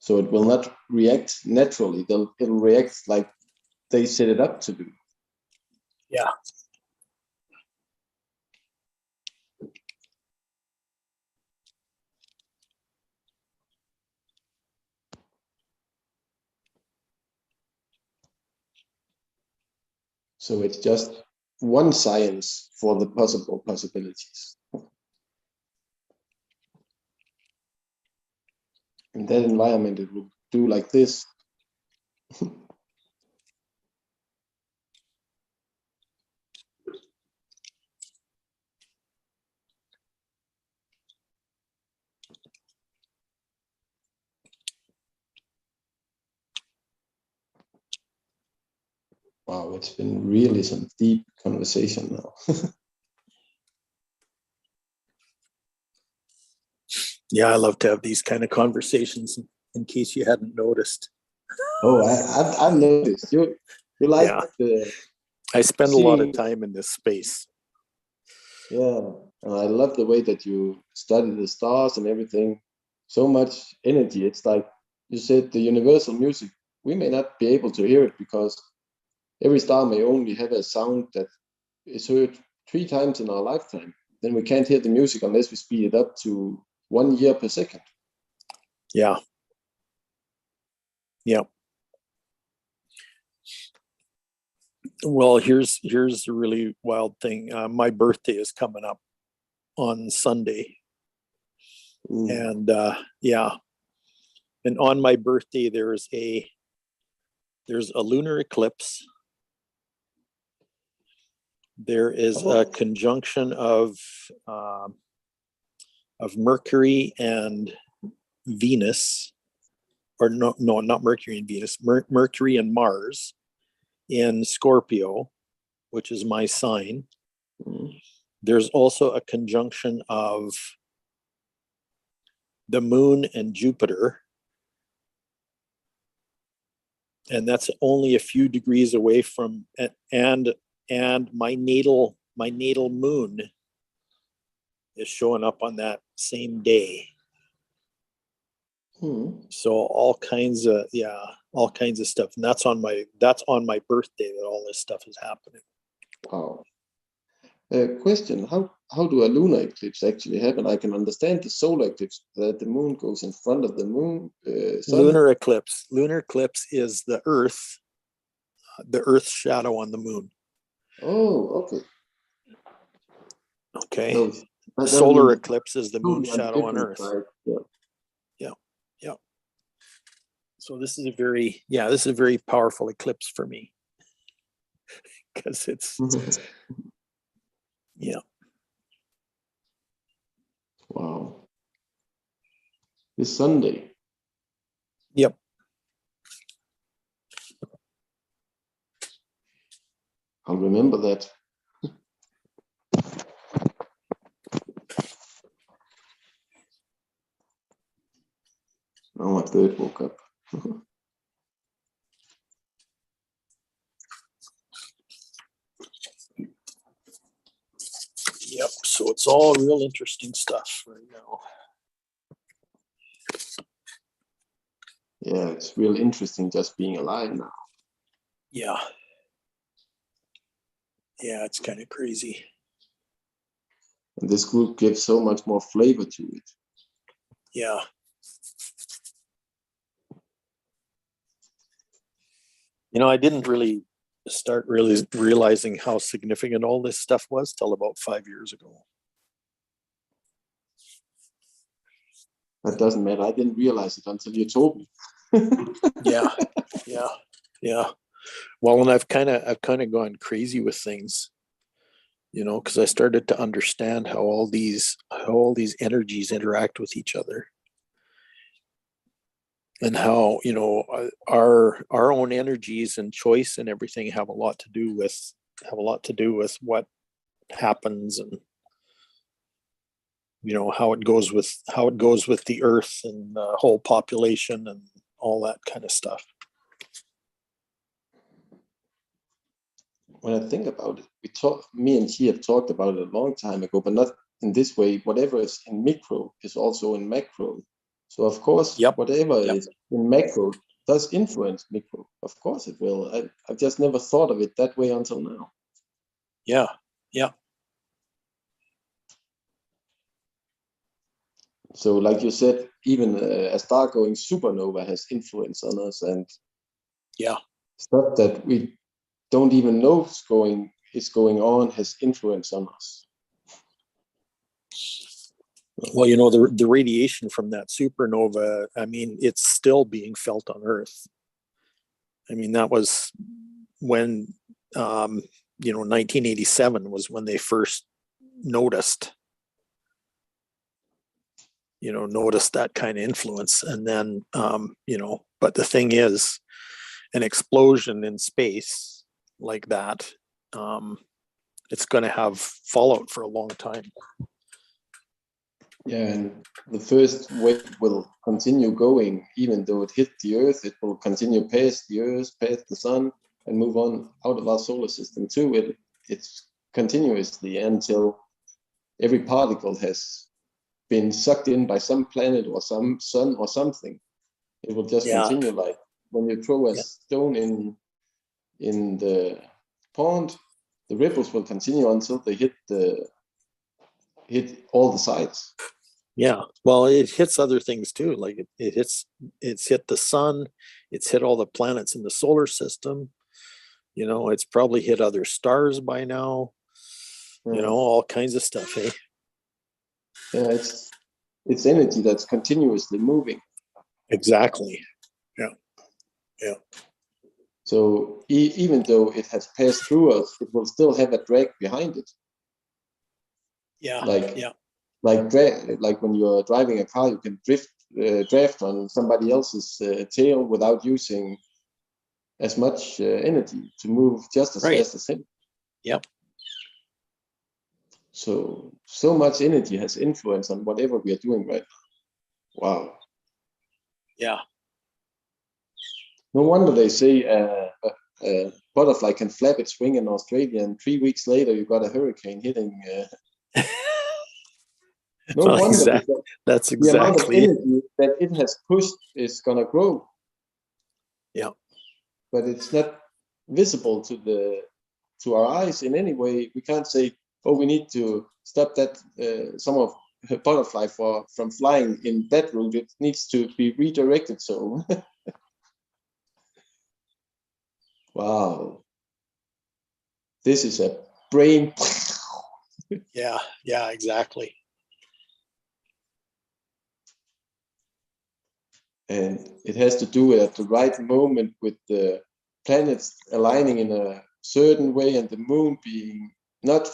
So it will not react naturally. It'll react like they set it up to do. Yeah. So it's just one science for the possible possibilities. In that environment, it will do like this. Wow, it's been really some deep conversation now. Yeah, I love to have these kind of conversations in case you hadn't noticed. Oh, I've noticed. You like Yeah. the I spend a lot of seeing- time in this space. Yeah, and I love the way that you study the stars and everything. So much energy. It's like you said, the universal music. We may not be able to hear it because every star may only have a sound that is heard 3 times in our lifetime. Then we can't hear the music unless we speed it up to 1 year per second. Yeah. Yeah. Well, here's a really wild thing. My birthday is coming up on Sunday, and yeah, and on my birthday there's a lunar eclipse. There is a conjunction of Mercury and Venus, or no, not Mercury and Venus, Mercury and Mars in Scorpio, which is my sign. There's also a conjunction of the moon and Jupiter, and that's only a few degrees away from, and my natal my natal moon is showing up on that same day. So all kinds of stuff. And that's on my birthday that all this stuff is happening. Wow. Question, how do a lunar eclipse actually happen? I can understand the solar eclipse, that the moon goes in front of the moon. Sun. Lunar eclipse is the Earth's shadow on the moon. Oh, okay. Okay. So that Solar means eclipse is the moon totally on shadow on different Earth. side. Yeah. So this is a very powerful eclipse for me. Because it's yeah. Wow. This Sunday. Yep. I'll remember that. Now my bird woke up. Yep. So it's all real interesting stuff right now. Yeah, it's real interesting just being alive now. Yeah. Yeah, it's kind of crazy. And this group gives so much more flavor to it. Yeah. I didn't really start really realizing how significant all this stuff was till about 5 years ago. That doesn't matter. I didn't realize it until you told me. Yeah. Well, and I've kind of gone crazy with things, because I started to understand how all these energies interact with each other, and how our own energies and choice and everything have a lot to do with what happens, and how it goes with the Earth and the whole population and all that kind of stuff. When I think about it, me and she have talked about it a long time ago, but not in this way. Whatever is in micro is also in macro. So of course, whatever is in macro does influence micro. Of course it will. I've just never thought of it that way until now. Yeah. So like you said, even a star going supernova has influence on us, and stuff that we don't even know is going on has influence on us. Well, the radiation from that supernova, I mean, it's still being felt on Earth. I mean, that was when 1987 was when they first noticed that kind of influence. And then but the thing is, an explosion in space like that, it's going to have fallout for a long time. Yeah, and the first wave will continue going, even though it hit the Earth, it will continue past the Earth, past the Sun, and move on out of our solar system too. It's continuously until every particle has been sucked in by some planet or some sun or something. It will just continue. Like when you throw a stone in the pond, the ripples will continue until they hit all the sides. Yeah, well, it hits other things too. Like it's hit the sun, it's hit all the planets in the solar system. It's probably hit other stars by now. All kinds of stuff. Hey. Yeah, it's energy that's continuously moving. Exactly. Yeah. So even though it has passed through us, it will still have a drag behind it. Yeah. Like when you're driving a car, you can draft on somebody else's tail without using as much energy to move just as fast as him. Yep. So much energy has influence on whatever we are doing right now. Wow. Yeah. No wonder they say a butterfly can flap its wing in Australia, and 3 weeks later you got a hurricane hitting. No Well, wonder exactly. because That's the amount of exactly it. energy that it has pushed is gonna grow. Yeah. But it's not visible to our eyes in any way. We can't say, oh, we need to stop that some of a butterfly from flying in that route. It needs to be redirected. So, wow, this is a brain. Yeah, yeah, exactly. And it has to do it at the right moment with the planets aligning in a certain way and the moon being not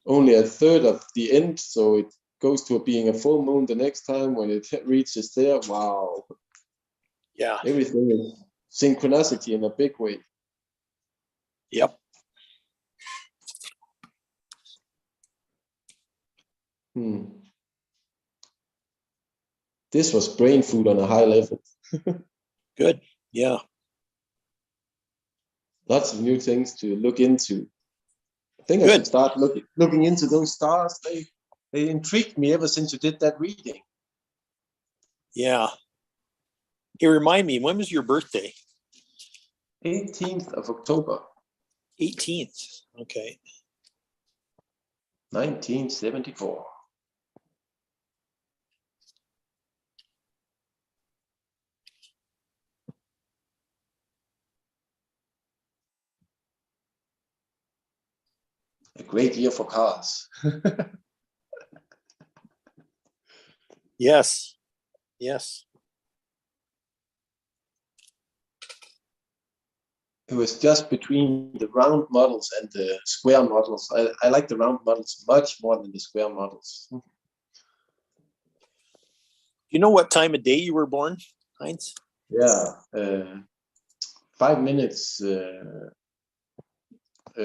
only a third of the end, so it goes to being a full moon the next time when it reaches there. Wow, Yeah. everything is synchronicity in a big way. Yep. This was brain food on a high level. Good. Yeah. Lots of new things to look into. I think I Good. should start looking into those stars. They intrigued me ever since you did that reading. Yeah. Hey, remind me, when was your birthday? 18th of October, 18th. Okay. 1974. A great year for cars. Yes. Yes. It was just between the round models and the square models. I like the round models much more than the square models. You know what time of day you were born, Heinz? Yeah, 5 minutes,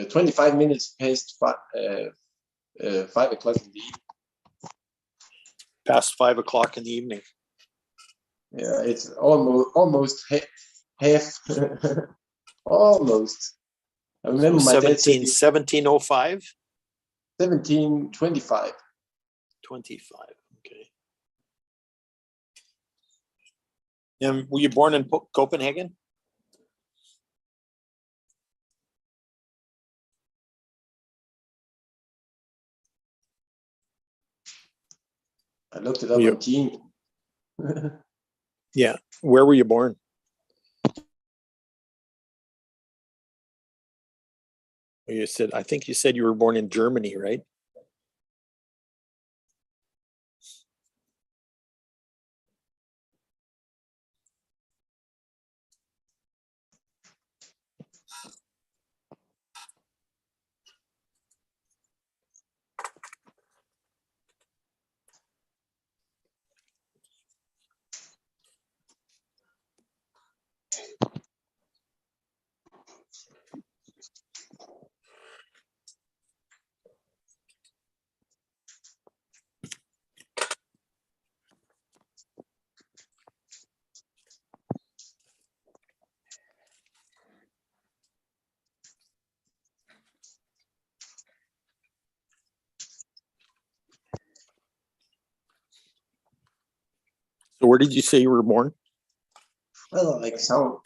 25 minutes past 5 o'clock in the evening. Past 5 o'clock in the evening. Yeah, it's almost half, almost. I remember So my dad said 1705? 1725. 25. Okay. And were you born in Copenhagen? I looked it up on Gene. Yeah. Where were you born? You said, I think you said you were born in Germany, right? So where did you say you were born? Well, like sound.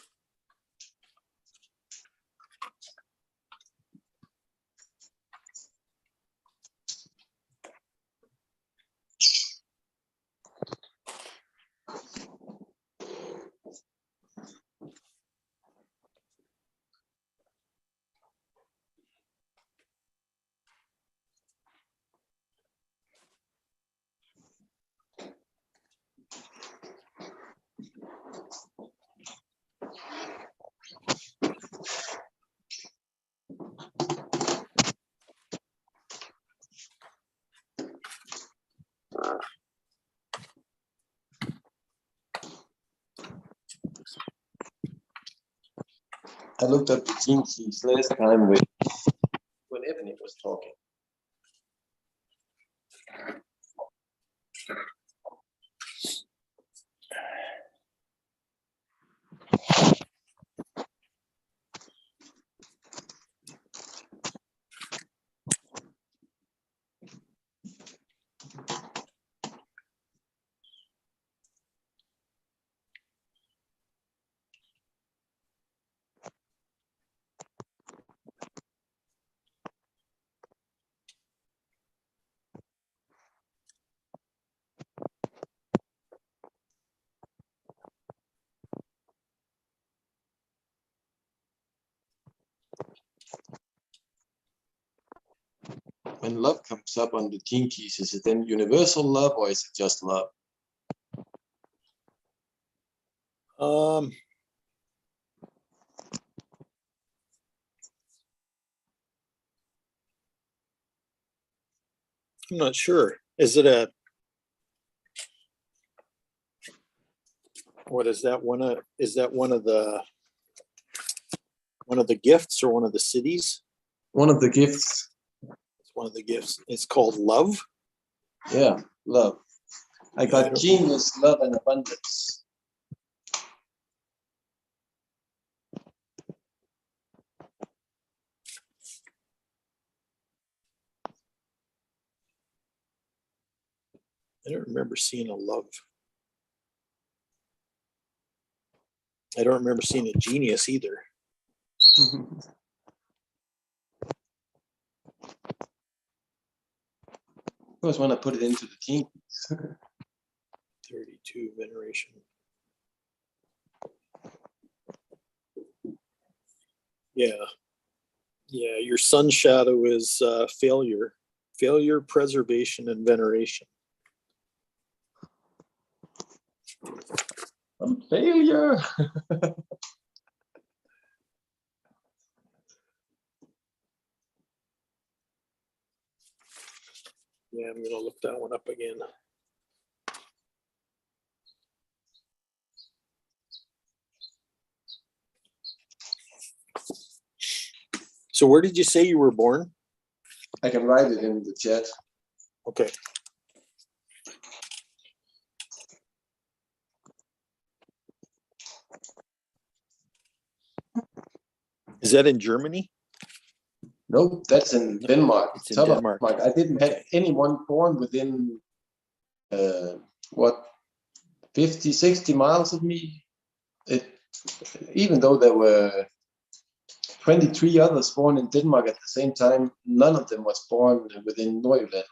I looked up the gene keys last time when Ebony was talking. When love comes up on the Gene Keys, is it then universal love or is it just love? I'm not sure. Is it a, what is that one of, is that one of the gifts or one of the cities? One of the gifts. It's one of the gifts. It's called love. Yeah, love. I got genius, love, and abundance. I don't remember seeing a love. I don't remember seeing a genius either. Of course, when I put it into the Gene Keys. 32 veneration. Yeah. Yeah, your sun shadow is failure, preservation, and veneration. I'm failure. Yeah, I'm gonna look that one up again. So where did you say you were born? I can write it in the chat. Okay. Is that in Germany? Nope, that's in Denmark. It's in Top of Denmark. I didn't have anyone born within, what, 50, 60 miles of me. Even though there were 23 others born in Denmark at the same time, none of them was born within Nordjylland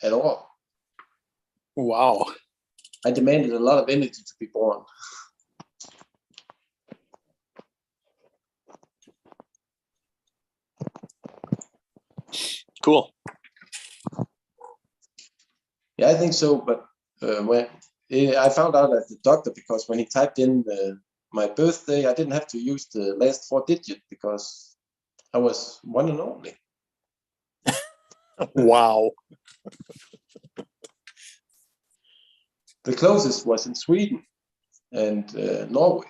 at all. Wow. I demanded a lot of energy to be born. Cool. Yeah, I think so. But when I found out at the doctor, because when he typed in my birthday, I didn't have to use the last 4 digits because I was one and only. Wow. The closest was in Sweden and Norway.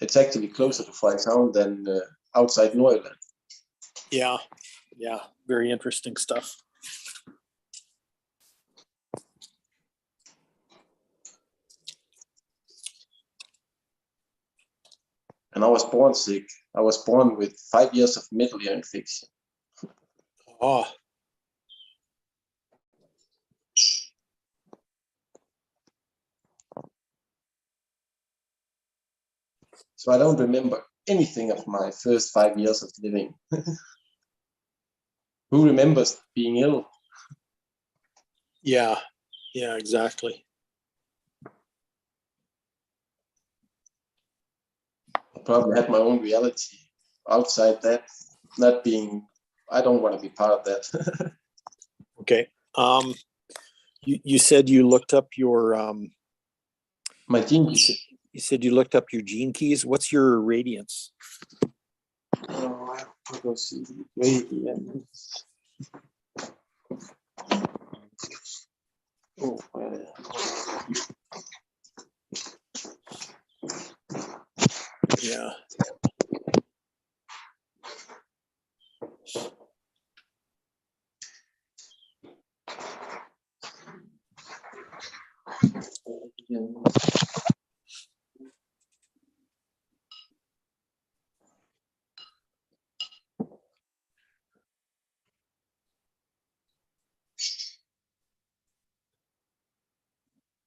It's actually closer to Frederikshavn than outside Nordjylland. Yeah. Yeah. Very interesting stuff. And I was born sick. I was born with 5 years of middle ear infection. Oh. So I don't remember anything of my first 5 years of living. Who remembers being ill? Yeah. Yeah, exactly. I probably had my own reality outside that, not being, I don't want to be part of that. Okay. You said you looked up your My gene keys. you said you looked up your gene keys. What's your radiance? Oh, I'll go see. Radiance. Oh, Yeah.